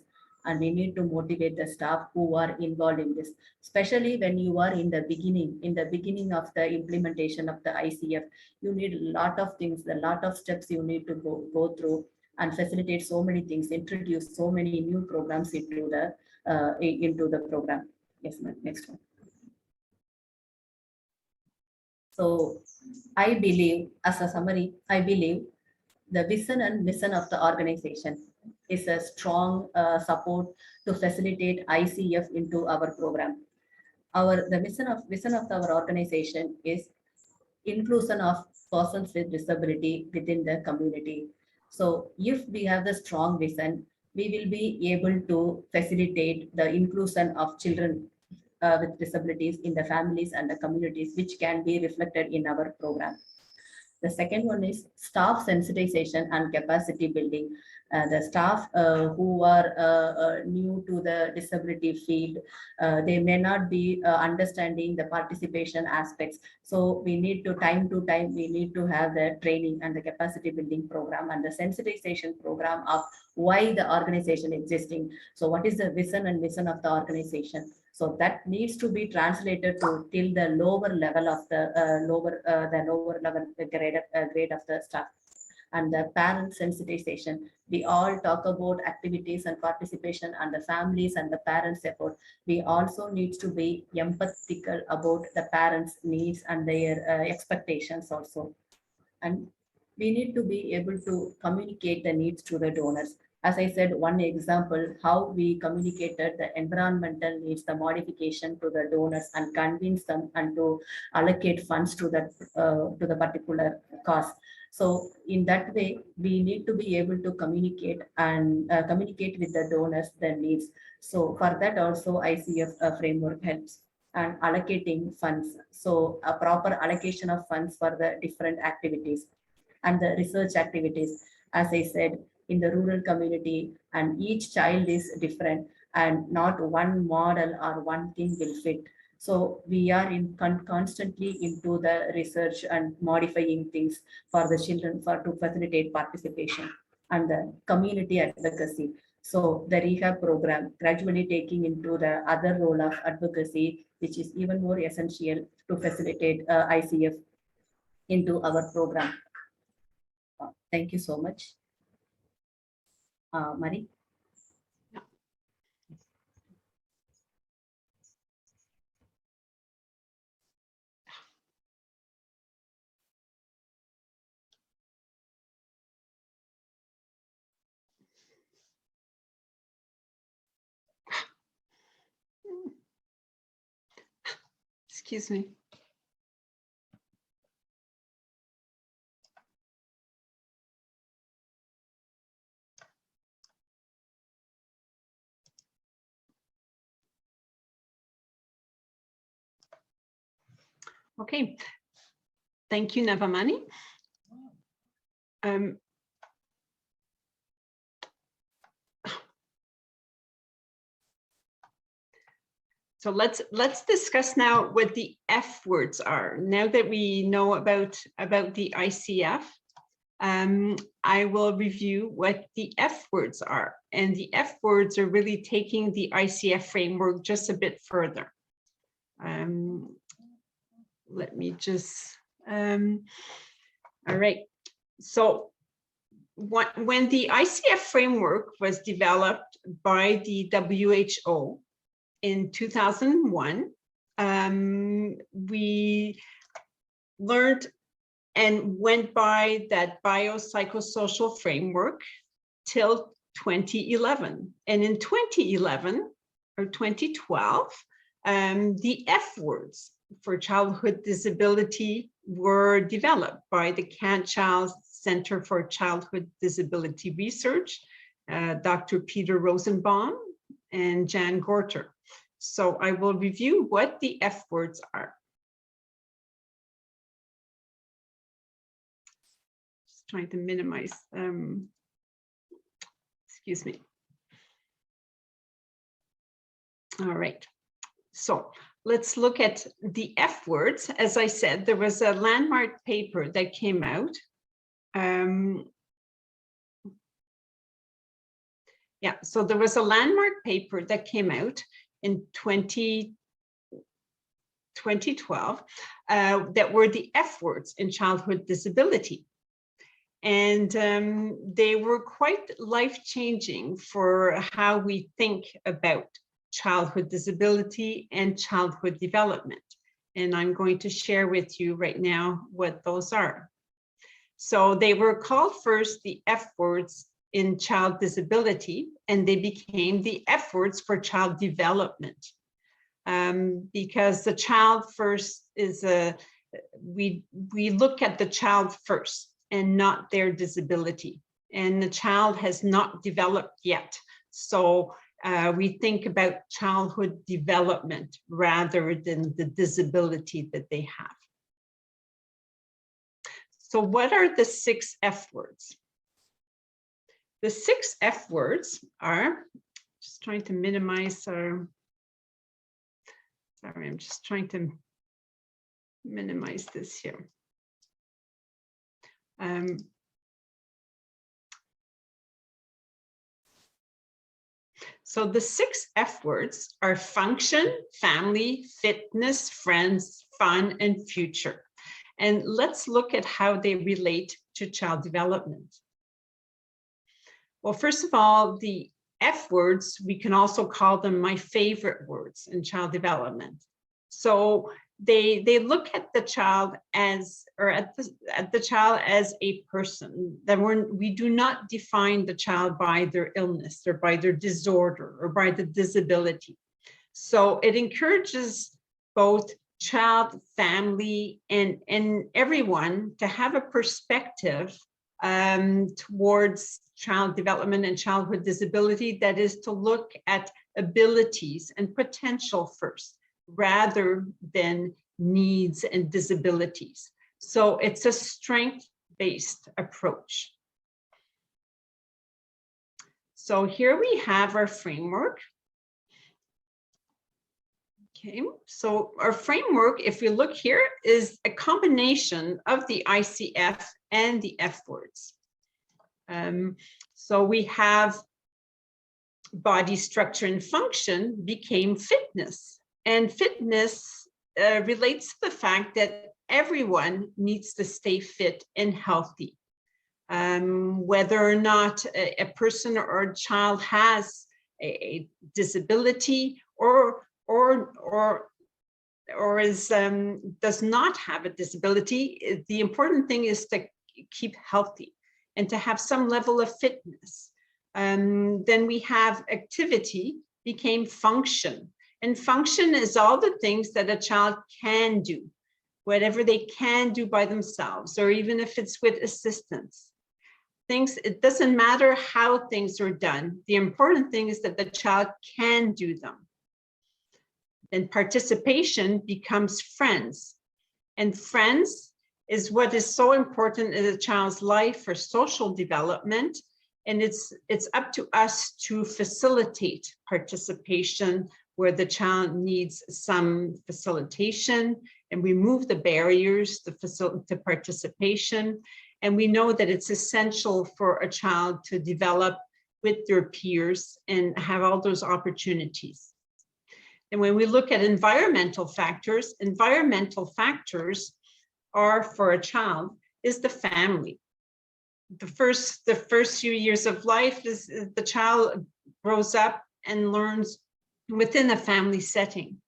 C: and we need to motivate the staff who are involved in this, especially when you are in the beginning of the implementation of the ICF. You need a lot of things, a lot of steps you need to go through and facilitate so many things, introduce so many new programs into the program. Yes, ma'am. Next one. So I believe, as a summary, I believe the vision and mission of the organization is a strong support to facilitate ICF into our program. The vision of our organization is inclusion of persons with disability within the community. So if we have the strong vision, we will be able to facilitate the inclusion of children with disabilities in the families and the communities, which can be reflected in our program. The second one is staff sensitization and capacity building. The staff who are new to the disability field, they may not be understanding the participation aspects. So we need to time, we need to have the training and the capacity building program and the sensitization program of why the organization existing. So what is the vision and mission of the organization? So that needs to be translated to till the lower level of the lower level grade of the staff. And the parent sensitization. We all talk about activities and participation and the families and the parents' effort. We also need to be empathetical about the parents' needs and their expectations also. And we need to be able to communicate the needs to the donors. As I said, one example, how we communicated the environmental needs, the modification to the donors and convince them and to allocate funds to the particular cause. So in that way, we need to be able to communicate and communicate with the donors their needs. So for that also ICF framework helps and allocating funds. So a proper allocation of funds for the different activities and the research activities. As I said, in the rural community, and each child is different and not one model or one thing will fit. So we are constantly into the research and modifying things for the children to facilitate participation and the community advocacy. So the rehab program gradually taking into the other role of advocacy, which is even more essential to facilitate ICF into our program. Thank you so much. Mari.
B: Excuse me. Okay, thank you, Navamani. So let's discuss now what the F words are. Now that we know about the ICF, I will review what the F words are. And the F words are really taking the ICF framework just a bit further. Let me just, all right. So when the ICF framework was developed by the WHO in 2001, we learned and went by that biopsychosocial framework till 2011. And in 2011 or 2012, the F words for childhood disability were developed by the Child Center for Childhood Disability Research, Dr. Peter Rosenbaum and Jan Gorter. So I will review what the F words are. Just trying to minimize, excuse me. All right. So let's look at the F words. As I said, there was a landmark paper that came out. So there was a landmark paper that came out in 2012 that were the F words in childhood disability. And they were quite life-changing for how we think about childhood disability and childhood development. And I'm going to share with you right now what those are. So they were called first the F words in child disability, and they became the F words for child development. Because the child first is we look at the child first and not their disability. And the child has not developed yet. So we think about childhood development rather than the disability that they have. So what are the 6 F words? The 6 F words are, just trying to minimize our, sorry, I'm just trying to minimize this here. So the 6 F words are function, family, fitness, friends, fun, and future. And let's look at how they relate to child development. Well, first of all, the F words, we can also call them my favorite words in child development. So they look at the child as, or at the child as a person. That we do not define the child by their illness or by their disorder or by the disability. So it encourages both child, family, and everyone to have a perspective towards child development and childhood disability that is to look at abilities and potential first, rather than needs and disabilities. So it's a strength-based approach. So here we have our framework. Okay, so our framework, if we look here, is a combination of the ICF and the F words. So we have body structure and function became fitness. And fitness relates to the fact that everyone needs to stay fit and healthy. Whether or not a person or a child has a disability or does not have a disability, the important thing is to keep healthy and to have some level of fitness. Then we have activity became function. And function is all the things that a child can do, whatever they can do by themselves, or even if it's with assistance. It doesn't matter how things are done. The important thing is that the child can do them. Then participation becomes friends. And friends is what is so important in a child's life for social development. And it's up to us to facilitate participation where the child needs some facilitation and remove the barriers to participation. And we know that it's essential for a child to develop with their peers and have all those opportunities. And when we look at environmental factors are for a child is the family. The first few years of life is the child grows up and learns within a family setting.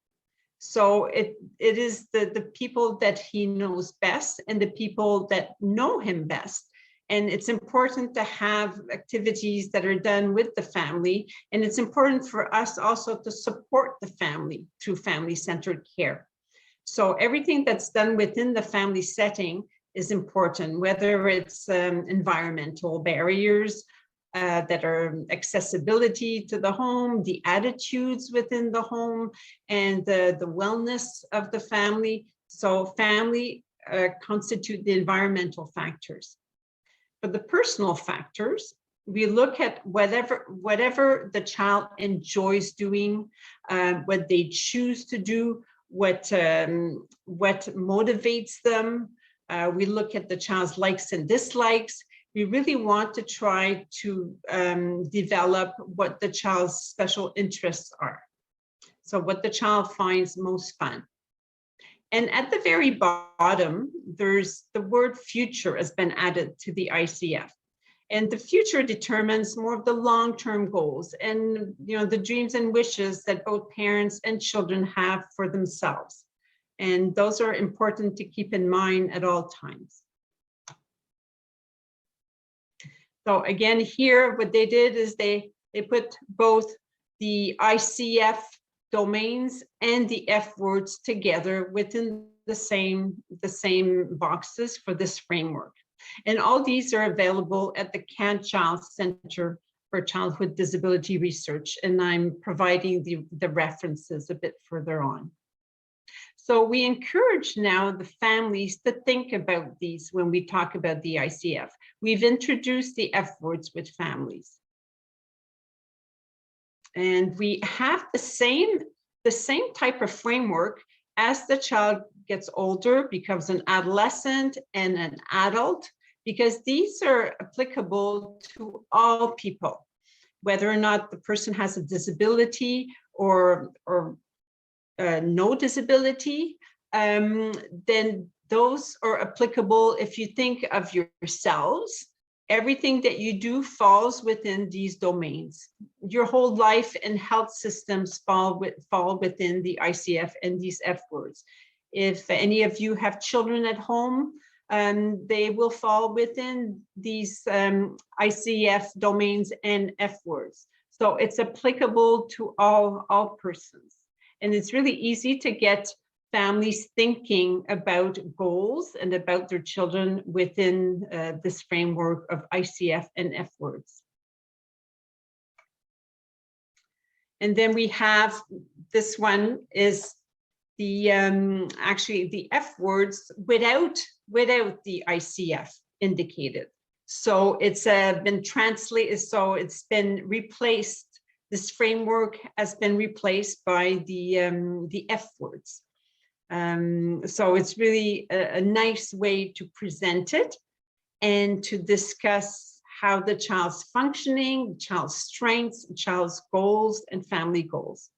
B: So it is the people that he knows best and the people that know him best. And it's important to have activities that are done with the family. And it's important for us also to support the family through family-centered care. So everything that's done within the family setting is important, whether it's environmental barriers, that are accessibility to the home, the attitudes within the home, and the wellness of the family. So family constitute the environmental factors. For the personal factors, We look at whatever the child enjoys doing, what they choose to do, what motivates them. We look at the child's likes and dislikes. We really want to try to develop what the child's special interests are. So what the child finds most fun. And at the very bottom, there's the word future has been added to the ICF. And the future determines more of the long-term goals and the dreams and wishes that both parents and children have for themselves. And those are important to keep in mind at all times. So again, here, what they did is they put both the ICF domains and the F words together within the same boxes for this framework. And all these are available at the Can-Child Center for Childhood Disability Research, and I'm providing the references a bit further on. So we encourage now the families to think about these when we talk about the ICF. We've introduced the F words with families. And we have the same type of framework as the child gets older, becomes an adolescent and an adult, because these are applicable to all people, whether or not the person has a disability or no disability, then those are applicable. If you think of yourselves, everything that you do falls within these domains. Your whole life and health systems fall within the ICF and these F words. If any of you have children at home, they will fall within these ICF domains and F words. So it's applicable to all persons. And it's really easy to get families thinking about goals and about their children within this framework of ICF and F words. And then we have, this one is the actually the F words without the ICF indicated. So it's been translated, so it's been replaced. This framework has been replaced by the F words. So it's really a nice way to present it and to discuss how the child's functioning, child's strengths, child's goals, and family goals.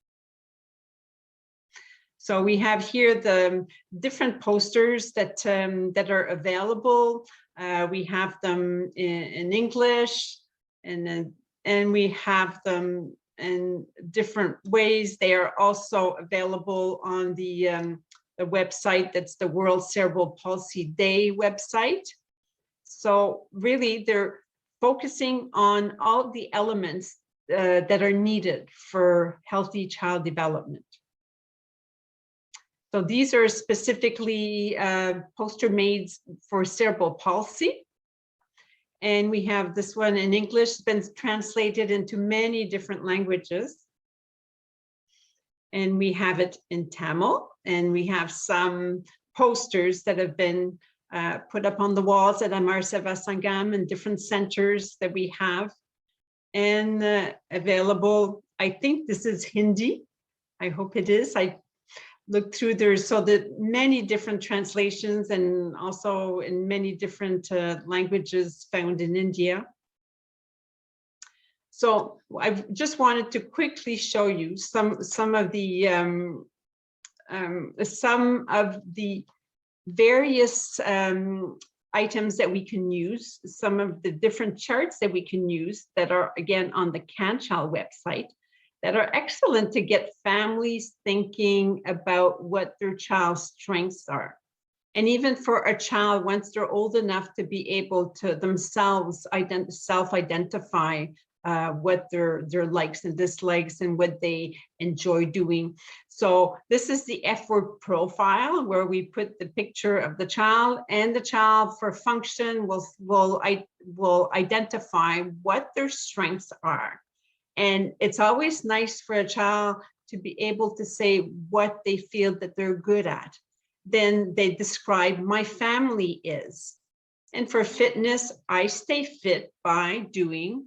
B: So we have here the different posters that are available. We have them in English, and we have them in different ways. They are also available on the website that's the World Cerebral Palsy Day website. So really, they're focusing on all the elements that are needed for healthy child development. So these are specifically poster made for cerebral palsy. And we have this one in English, it's been translated into many different languages. And we have it in Tamil, and we have some posters that have been put up on the walls at Amar, Seva, Sangam, and different centers that we have. And available, I think this is Hindi. I hope it is. I looked through there, so that many different translations and also in many different languages found in India. So I just wanted to quickly show you some of the various items that we can use, some of the different charts that we can use that are again on the Can-Child website, that are excellent to get families thinking about what their child's strengths are. And even for a child, once they're old enough to be able to themselves self-identify what their likes and dislikes and what they enjoy doing. So this is the F word profile, where we put the picture of the child, and the child for function will identify what their strengths are. And it's always nice for a child to be able to say what they feel that they're good at. Then they describe, my family is. And for fitness, I stay fit by doing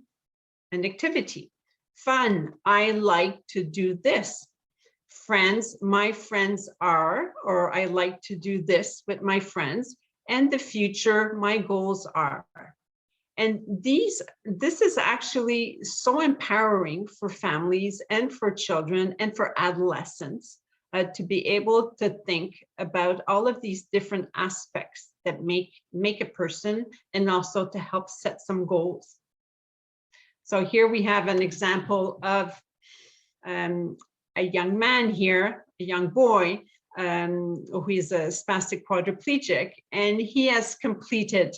B: an activity. Fun, I like to do this. Friends, my friends are, or I like to do this with my friends. And the future, my goals are. And this is actually so empowering for families and for children and for adolescents to be able to think about all of these different aspects that make a person, and also to help set some goals. So here we have an example of a young man here, a young boy, who is a spastic quadriplegic, and he has completed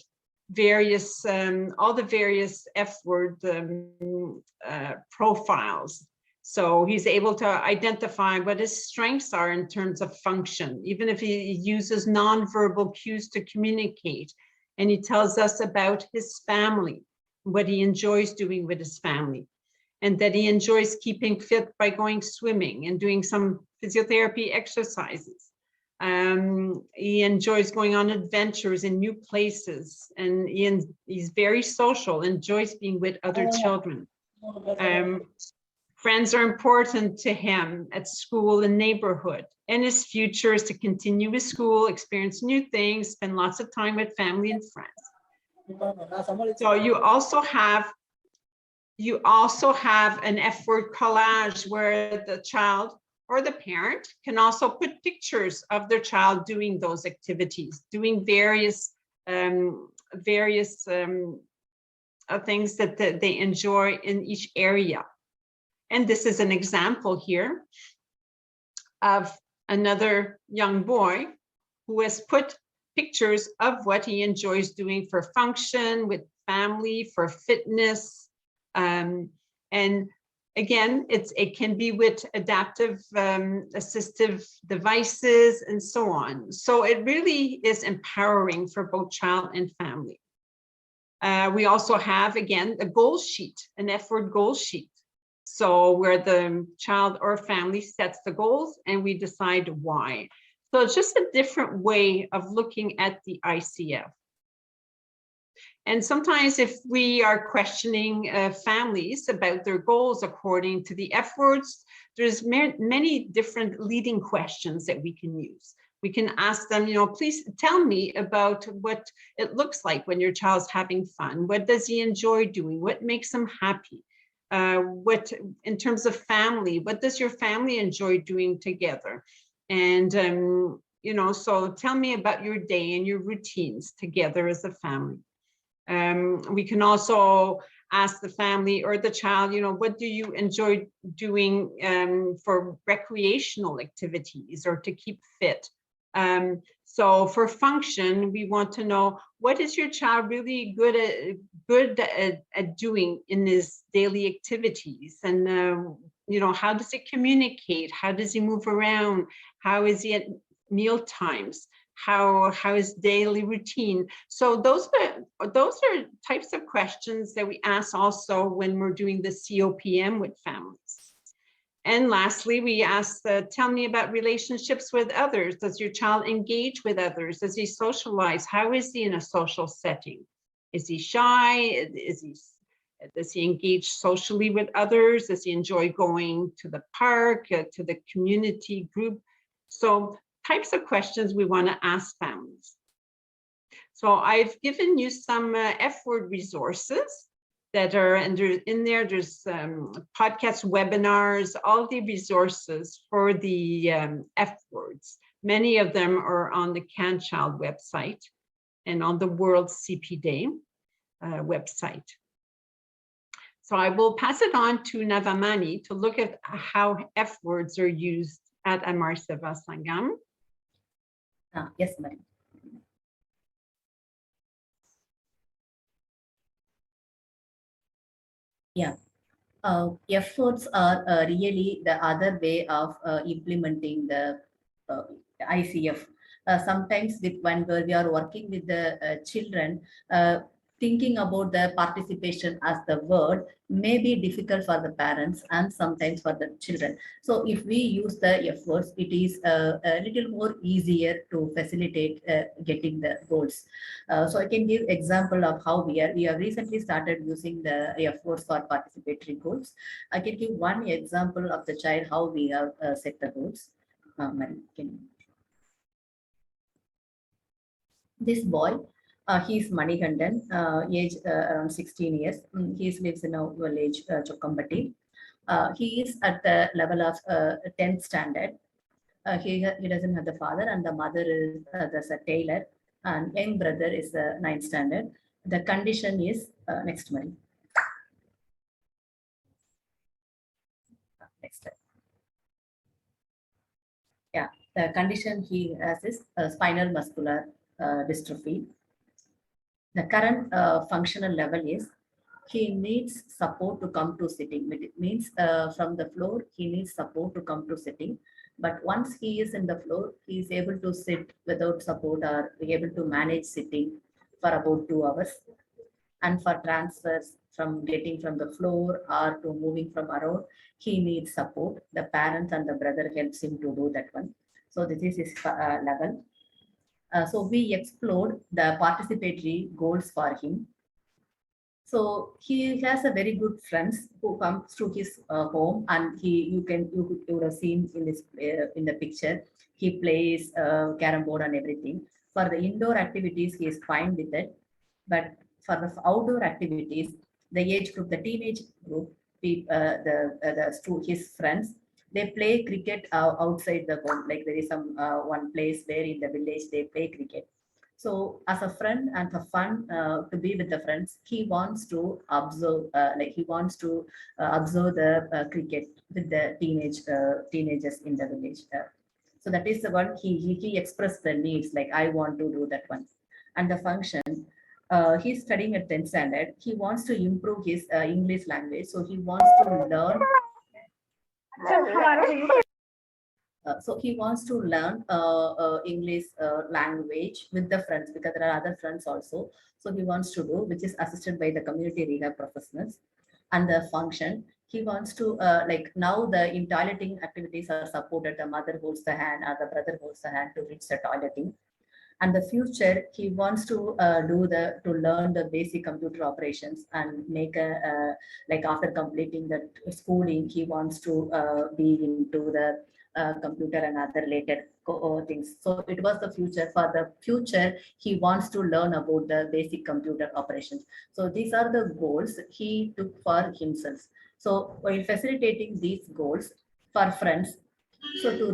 B: various, all the various F-word profiles. So he's able to identify what his strengths are in terms of function, even if he uses nonverbal cues to communicate. And he tells us about his family, what he enjoys doing with his family, and that he enjoys keeping fit by going swimming and doing some physiotherapy exercises. He enjoys going on adventures in new places, and he's very social, enjoys being with other children. Friends are important to him at school and neighborhood, and his future is to continue his school, experience new things, spend lots of time with family and friends. So you also have an F-word collage where the child or the parent can also put pictures of their child doing those activities, doing various things that they enjoy in each area. And this is an example here of another young boy who has put pictures of what he enjoys doing for function, with family, for fitness. And again, it can be with adaptive assistive devices and so on. So it really is empowering for both child and family. We also have, again, a goal sheet, an F-word goal sheet. So where the child or family sets the goals and we decide why. So it's just a different way of looking at the ICF. And sometimes if we are questioning families about their goals according to the F-words, there's many different leading questions that we can use. We can ask them, please tell me about what it looks like when your child's having fun. What does he enjoy doing? What makes him happy? What, in terms of family, what does your family enjoy doing together? And, so tell me about your day and your routines together as a family. We can also ask the family or the child, what do you enjoy doing for recreational activities or to keep fit? So for function, we want to know, what is your child really good at doing in his daily activities? And, how does he communicate? How does he move around? How is he at meal times? How is daily routine? So those are types of questions that we ask also when we're doing the COPM with families. And lastly, we ask, tell me about relationships with others. Does your child engage with others? Does he socialize? How is he in a social setting? Is he shy? Does he engage socially with others? Does he enjoy going to the park, to the community group? So types of questions we want to ask families. So I've given you some F-word resources that are in there. There's podcast webinars, all the resources for the F-words. Many of them are on the CanChild website and on the World CP Day website. So I will pass it on to Navamani to look at how F-words are used at Amar, Seva, Sangam.
C: Yes, ma'am. Yeah. Efforts are really the other way of implementing the ICF. Sometimes when we are working with the children, thinking about the participation as the word may be difficult for the parents and sometimes for the children. So if we use the efforts, it is a little more easier to facilitate getting the goals. So I can give example of how we have recently started using the efforts for participatory goals. I can give one example of the child how we have set the goals. This boy, he's Manikandan, age around 16 years. He lives in a village, Chokkambatti. He is at the level of 10th standard. He doesn't have the father, and the mother is there's a tailor, and young brother is the 9th standard. The condition is next month. Next slide. Yeah, the condition he has is spinal muscular dystrophy. The current functional level is he needs support to come to sitting. It means from the floor, he needs support to come to sitting. But once he is in the floor, he is able to sit without support or be able to manage sitting for about 2 hours. And for transfers from getting from the floor or to moving from around, he needs support. The parents and the brother helps him to do that one. So this is his level. So we explored the participatory goals for him. So he has a very good friends who comes to his home, and you would have seen in this in the picture. He plays carom board and everything. For the indoor activities, he is fine with it, but for the outdoor activities, the age group, the teenage group, his friends, they play cricket outside the home. Like there is some one place where in the village they play cricket. So as a friend and for fun to be with the friends, he wants to observe, observe the cricket with the teenagers in the village. So that is the one he expressed the needs, like I want to do that one. And the function, he's studying at 10th standard. He wants to improve his English language. So he wants to learn. So he wants to learn English language with the friends, because there are other friends also. So he wants to do, which is assisted by the community rehab professionals. And the function, he wants to like now the in toileting activities are supported. The mother holds the hand or the brother holds the hand to reach the toileting. And the future, he wants to learn the basic computer operations and make a like after completing the schooling, he wants to be into the computer and other related things. So it was the future. For the future, he wants to learn about the basic computer operations. So these are the goals he took for himself. So while facilitating these goals for friends, so to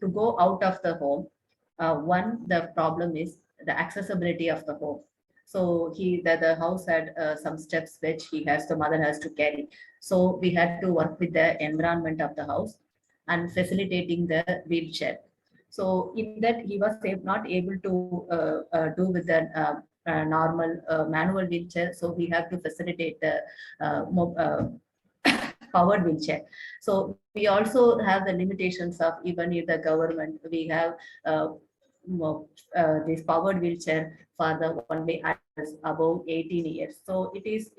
C: go out of the home, the problem is the accessibility of the home. So the house had some steps which the mother has to carry. So we had to work with the environment of the house and facilitating the wheelchair. So in that he was not able to do with the normal manual wheelchair. So we have to facilitate the powered wheelchair. So we also have the limitations of even if the government, we have this powered wheelchair for the only adults above 18 years. So it is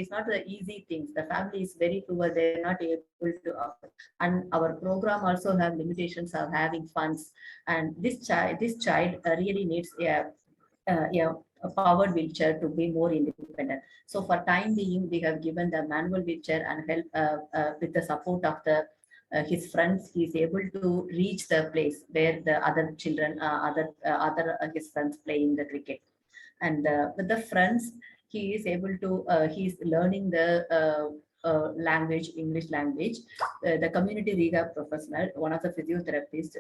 C: not the easy things. The family is very poor, they're not able to offer. And our program also have limitations of having funds. And this child really needs a powered wheelchair to be more independent. So for time being, we have given the manual wheelchair and help with the support of his friends. He is able to reach the place where the other children, his friends playing the cricket. And with the friends, he is able to, he's learning the language, English language. The community rehab professional, one of the physiotherapists,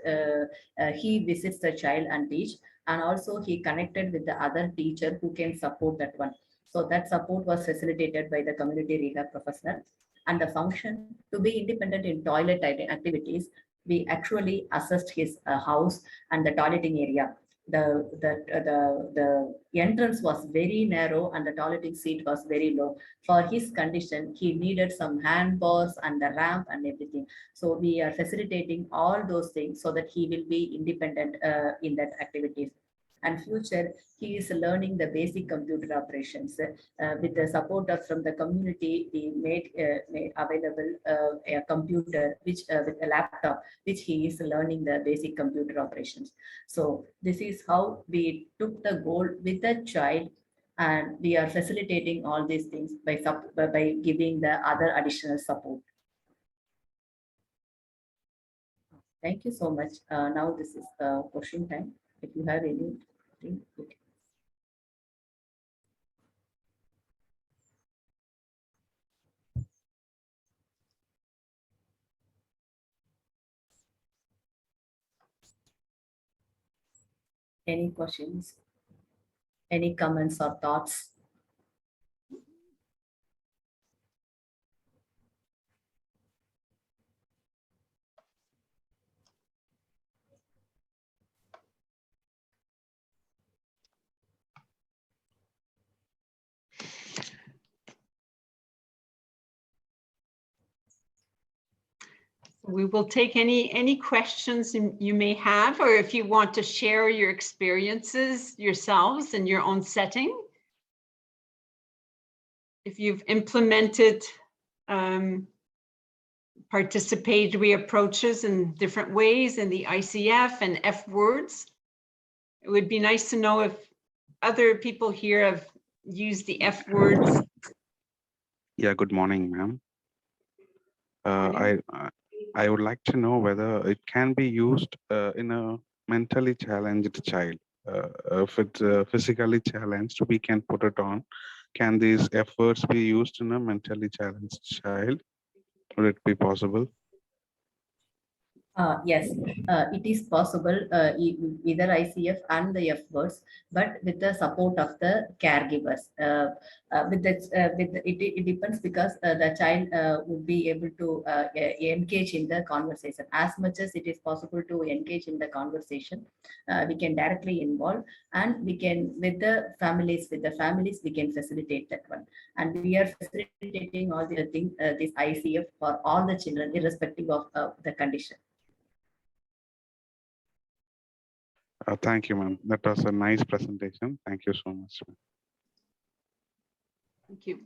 C: he visits the child and teach. And also he connected with the other teacher who can support that one. So that support was facilitated by the community rehab professional. And the function to be independent in toilet activities, we actually assessed his house and the toileting area. The entrance was very narrow and the toileting seat was very low. For his condition, he needed some handbars and the ramp and everything. So we are facilitating all those things so that he will be independent in that activities. And future, he is learning the basic computer operations. With the support from the community, we made available a computer which with a laptop, which he is learning the basic computer operations. So this is how we took the goal with the child, and we are facilitating all these things by giving the other additional support. Thank you so much. Now this is question time. If you have anything, okay. Any questions? Any comments or thoughts?
B: We will take any questions you may have, or if you want to share your experiences yourselves in your own setting. If you've implemented participatory approaches in different ways in the ICF and F words, it would be nice to know if other people here have used the F words.
D: Yeah, good morning, ma'am. I would like to know whether it can be used in a mentally challenged child. If it's physically challenged, we can put it on. Can these efforts be used in a mentally challenged child? Would it be possible?
C: Yes, it is possible, either ICF and the F words, but with the support of the caregivers. It depends, because the child would be able to engage in the conversation. As much as it is possible to engage in the conversation, we can directly involve, and we can with the families, we can facilitate that one. And we are facilitating all the things, this ICF for all the children, irrespective of the condition.
D: Thank you, ma'am. That was a nice presentation. Thank you so much.
B: Thank you.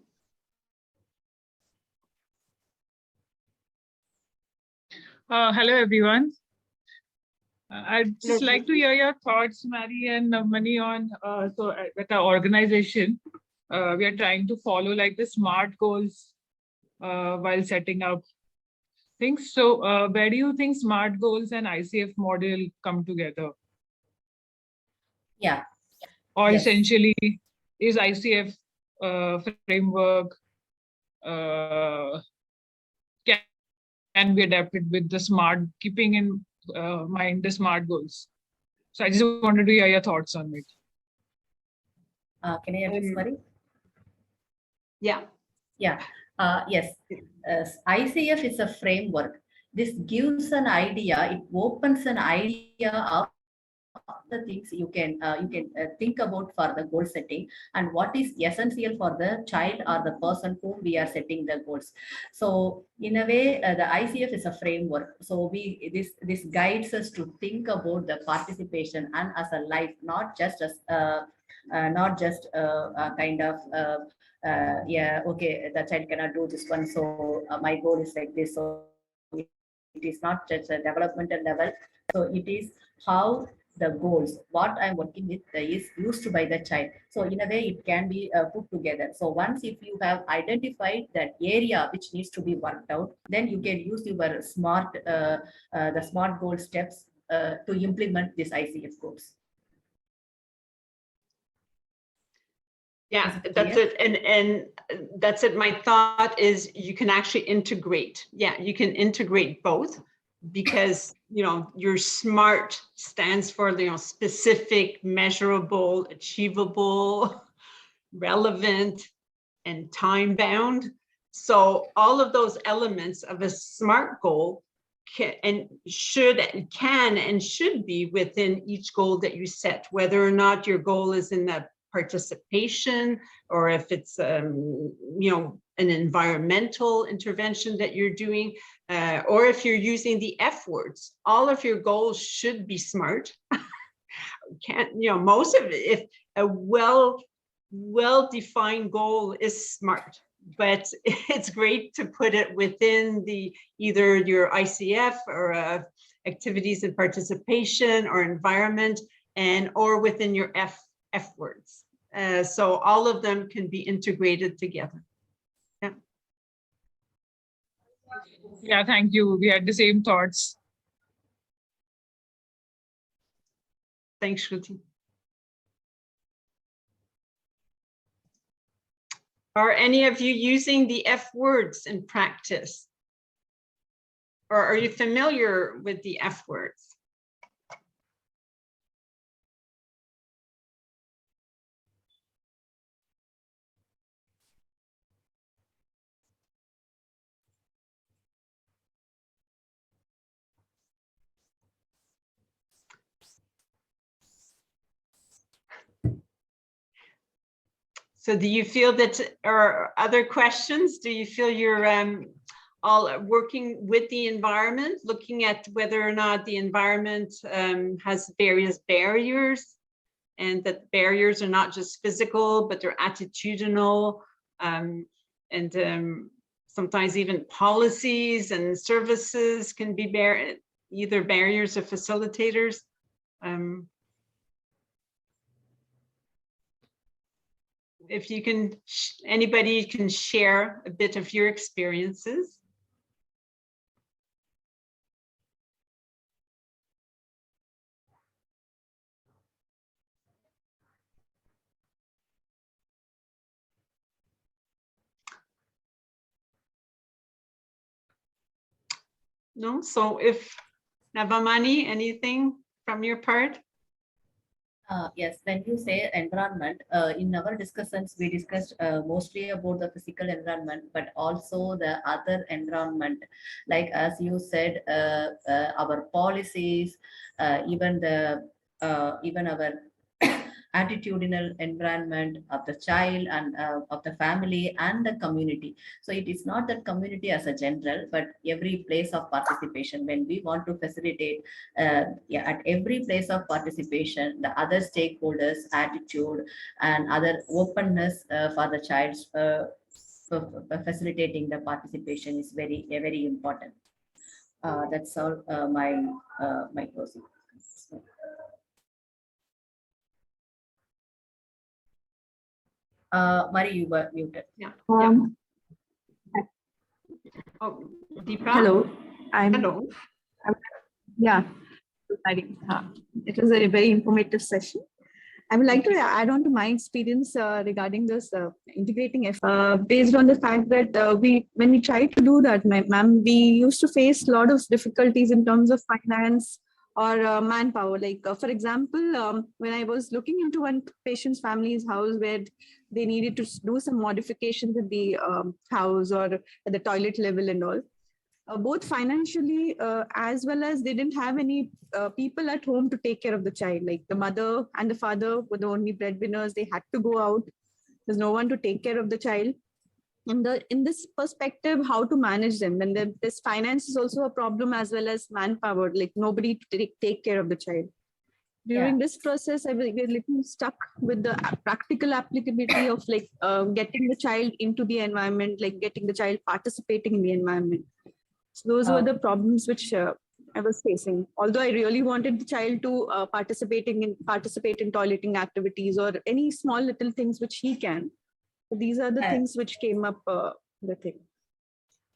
E: Hello, everyone. I'd just like to hear your thoughts, Mary and Navamani, on with our organization, we are trying to follow like the SMART goals while setting up things. So where do you think SMART goals and ICF model come together?
C: Yeah.
E: Or
C: Yes.
E: essentially, is ICF framework can be adapted with the SMART, keeping in mind the SMART goals? So I just wanted to hear your thoughts on it.
C: Can I address, Mari?
B: Yeah.
C: Yeah. Yes. ICF is a framework. This gives an idea. It opens an idea of the things you can think about for the goal setting, and what is essential for the child or the person whom we are setting the goals. So in a way, the ICF is a framework. So this guides us to think about the participation and as a life, not just as a kind of yeah, okay, the child cannot do this one, so my goal is like this. So it is not just a developmental level. So it is how the goals, what I'm working with, is used by the child. So in a way, it can be put together. So once if you have identified that area which needs to be worked out, then you can use your the SMART goal steps to implement this ICF goals.
B: Yeah, that's it. And that's it. My thought is you can actually integrate. Yeah, you can integrate both, because, you know, your SMART stands for, you know, specific, measurable, achievable, relevant, and time bound. So all of those elements of a SMART goal can and should be within each goal that you set, whether or not your goal is in the participation, or if it's you know, an environmental intervention that you're doing, or if you're using the F words. All of your goals should be SMART can't, most of it, if a well-defined goal is smart, but it's great to put it within either your ICF or activities and participation or environment, or within your F words. So all of them can be integrated together.
E: Yeah, thank you. We had the same thoughts.
B: Thanks, Shruti. Are any of you using the F words in practice? Or are you familiar with the F words? So do you feel that, or other questions? Do you feel you're all working with the environment, looking at whether or not the environment has various barriers, and that barriers are not just physical, but they're attitudinal, and sometimes even policies and services can be either barriers or facilitators. If you can, anybody can share a bit of your experiences. No, so if Navamani, anything from your part?
C: Yes, when you say environment, in our discussions, we discussed mostly about the physical environment, but also the other environment. Like as you said, our policies, even our attitudinal environment of the child and of the family and the community. So it is not that community as a general, but every place of participation. When we want to facilitate, at every place of participation, the other stakeholders' attitude and other openness for the child's facilitating the participation is very important. That's all my closing. Mari, you were muted.
B: Yeah.
F: Um,
B: Oh, Deepa?
F: Hello.
B: Hello.
F: Yeah. It was a very informative session. I would like to add on to my experience regarding this integrating effort, based on the fact that when we tried to do that, ma'am, we used to face a lot of difficulties in terms of finance or manpower. Like, for example, when I was looking into one patient's family's house where they needed to do some modifications at the house or at the toilet level and all, both financially as well as they didn't have any people at home to take care of the child. Like the mother and the father were the only breadwinners. They had to go out. There's no one to take care of the child. And in this perspective, how to manage them? And this finance is also a problem as well as manpower, like nobody to take care of the child. During this process, I was a little stuck with the practical applicability of like getting the child into the environment, like getting the child participating in the environment. So those were the problems which I was facing. Although I really wanted the child to participate in toileting activities or any small little things which he can. So these are the things which came up the thing.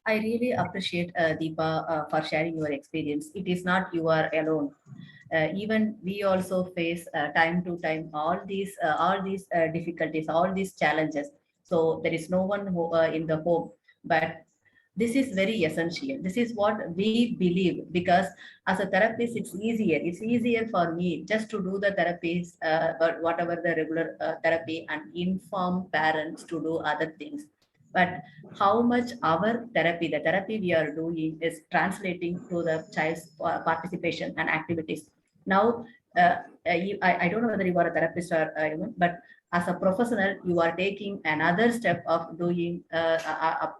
C: I really appreciate Deepa for sharing your experience. It is not you are alone. Even we also face time to time all these difficulties, all these challenges. So there is no one who, in the home, but this is very essential. This is what we believe, because as a therapist, it's easier. It's easier for me just to do the therapies, but whatever the regular therapy, and inform parents to do other things. But how much our therapy, the therapy we are doing, is translating to the child's participation and activities. Now, I don't know whether you are a therapist or but As a professional, you are taking another step of doing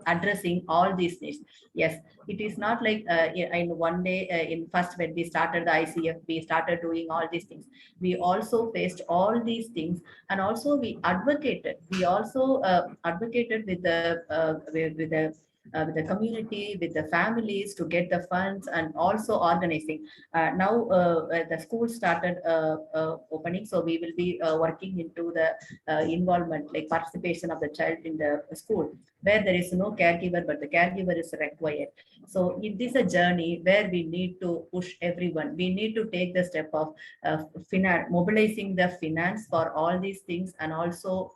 C: addressing all these needs. Yes, it is not like in one day. In first, when we started the ICF, we started doing all these things. We also faced all these things, and also we advocated. We also advocated with the community, with the families to get the funds, and also organizing. Now the school started opening, so we will be working into the involvement, like participation of the child in the school, where there is no caregiver, but the caregiver is required. So it is a journey where we need to push everyone. We need to take the step of mobilizing the finance for all these things, and also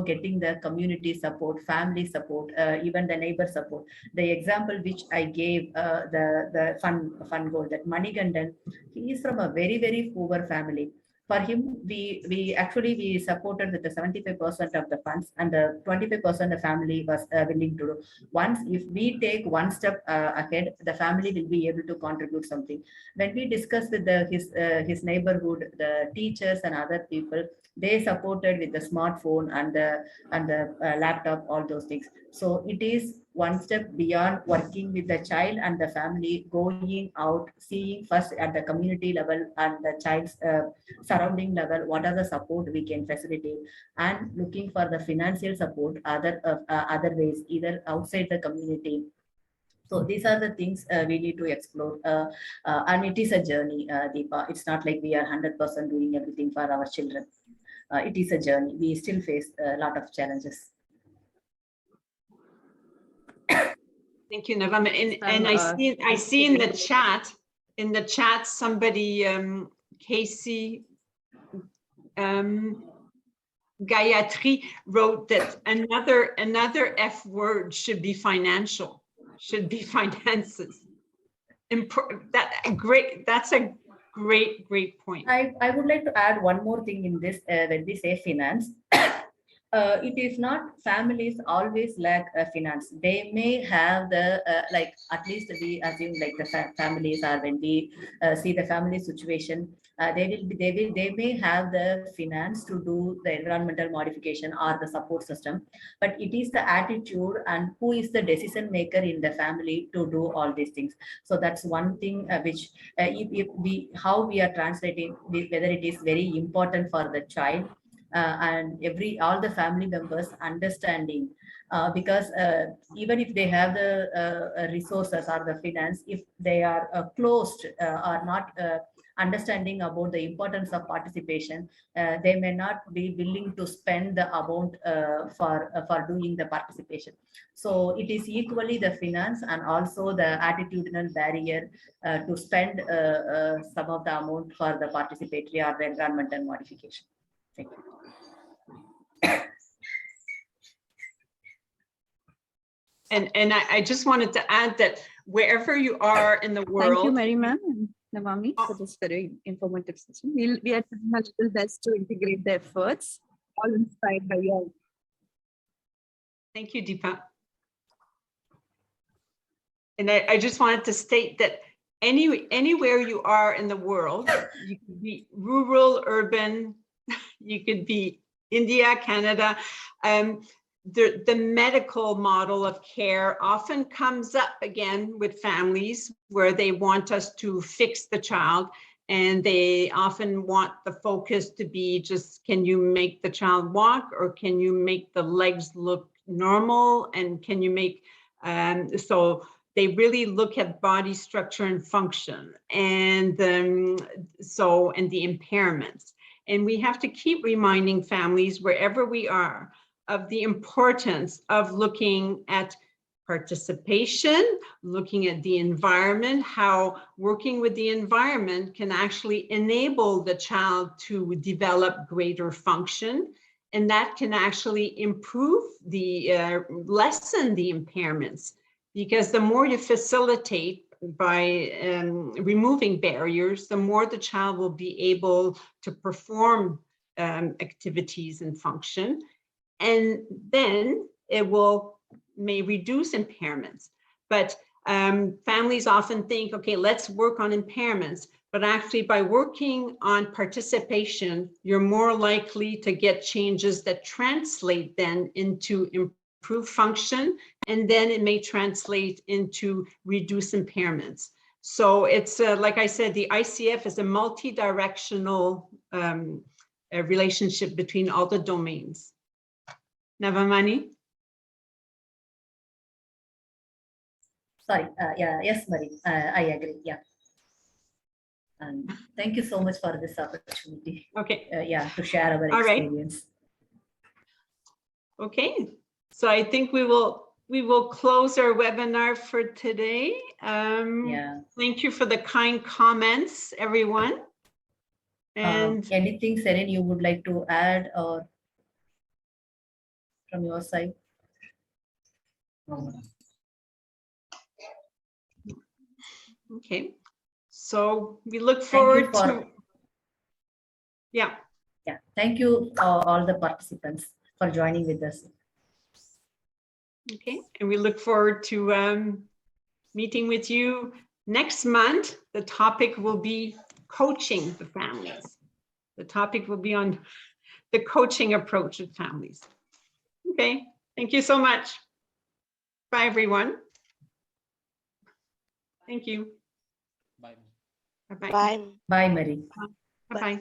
C: getting the community support, family support, even the neighbor support. The example which I gave, the fun goal, that Manigandan, he is from a very, very poor family. For him, we actually supported with the 75% of the funds, and the 25% the family was willing to do. Once, if we take one step ahead, the family will be able to contribute something. When we discussed with his neighborhood, the teachers and other people, they supported with the smartphone and the laptop, all those things. So it is one step beyond working with the child and the family, going out, seeing first at the community level and the child's surrounding level, what are the support we can facilitate, and looking for the financial support other ways, either outside the community. So these are the things we need to explore, and it is a journey, Deepa. It's not like we are 100% doing everything for our children. It is a journey. We still face a lot of challenges.
B: Thank you, Navamani. And I see in the chat, somebody, Casey Gayatri wrote that another F word should be financial, should be finances. That's a great point.
C: I would like to add one more thing in this. When we say finance, it is not families always lack finance. They may have the like, at least we assume like the families are, when we see the family situation, they may have the finance to do the environmental modification or the support system, but it is the attitude and who is the decision maker in the family to do all these things. So that's one thing which how we are translating, whether it is very important for the child and all the family members understanding, because even if they have the resources or the finance, if they are closed or not understanding about the importance of participation, they may not be willing to spend the amount for doing the participation. So it is equally the finance and also the attitudinal barrier to spend some of the amount for the participatory or the environmental modification. Thank you.
B: And I just wanted to add that wherever you are in the world.
F: Thank you, Mary Ma'am and Navami, for this very informative session. We are trying our little best to integrate the efforts, all inspired by you.
B: Thank you, Deepa. And I just wanted to state that anywhere you are in the world, you could be rural, urban, you could be India, Canada, the medical model of care often comes up again with families where they want us to fix the child, and they often want the focus to be just, can you make the child walk, or can you make the legs look normal, and can you make, so they really look at body structure and function, and and the impairments. And we have to keep reminding families wherever we are of the importance of looking at participation, looking at the environment, how working with the environment can actually enable the child to develop greater function. And that can actually improve lessen the impairments, because the more you facilitate by removing barriers, the more the child will be able to perform activities and function. And then it may reduce impairments. But families often think, okay, let's work on impairments. but actually by working on participation, you're more likely to get changes that translate then into improved function, and then it may translate into reduced impairments. So it's like I said, the ICF is a multi-directional relationship between all the domains. Navamani?
C: Sorry, yeah, yes, Marie, I agree, yeah. And thank you so much for this opportunity.
B: Okay.
C: Yeah, to share our
B: All right.
C: experience.
B: Okay, so I think we will close our webinar for today.
C: Yeah.
B: Thank you for the kind comments, everyone. And
C: Anything, Seren, you would like to add or from your side?
B: okay, so we look
C: Thank you
B: forward
C: for,
B: to, yeah.
C: yeah, thank you all the participants for joining with us.
B: Okay, and we look forward to meeting with you next month. The topic will be coaching the families. The topic will be on the coaching approach of families. Okay, thank you so much. Bye, everyone. Thank you.
G: Bye.
B: Bye-bye.
H: Bye.
C: Bye, Marie.
B: Bye-bye.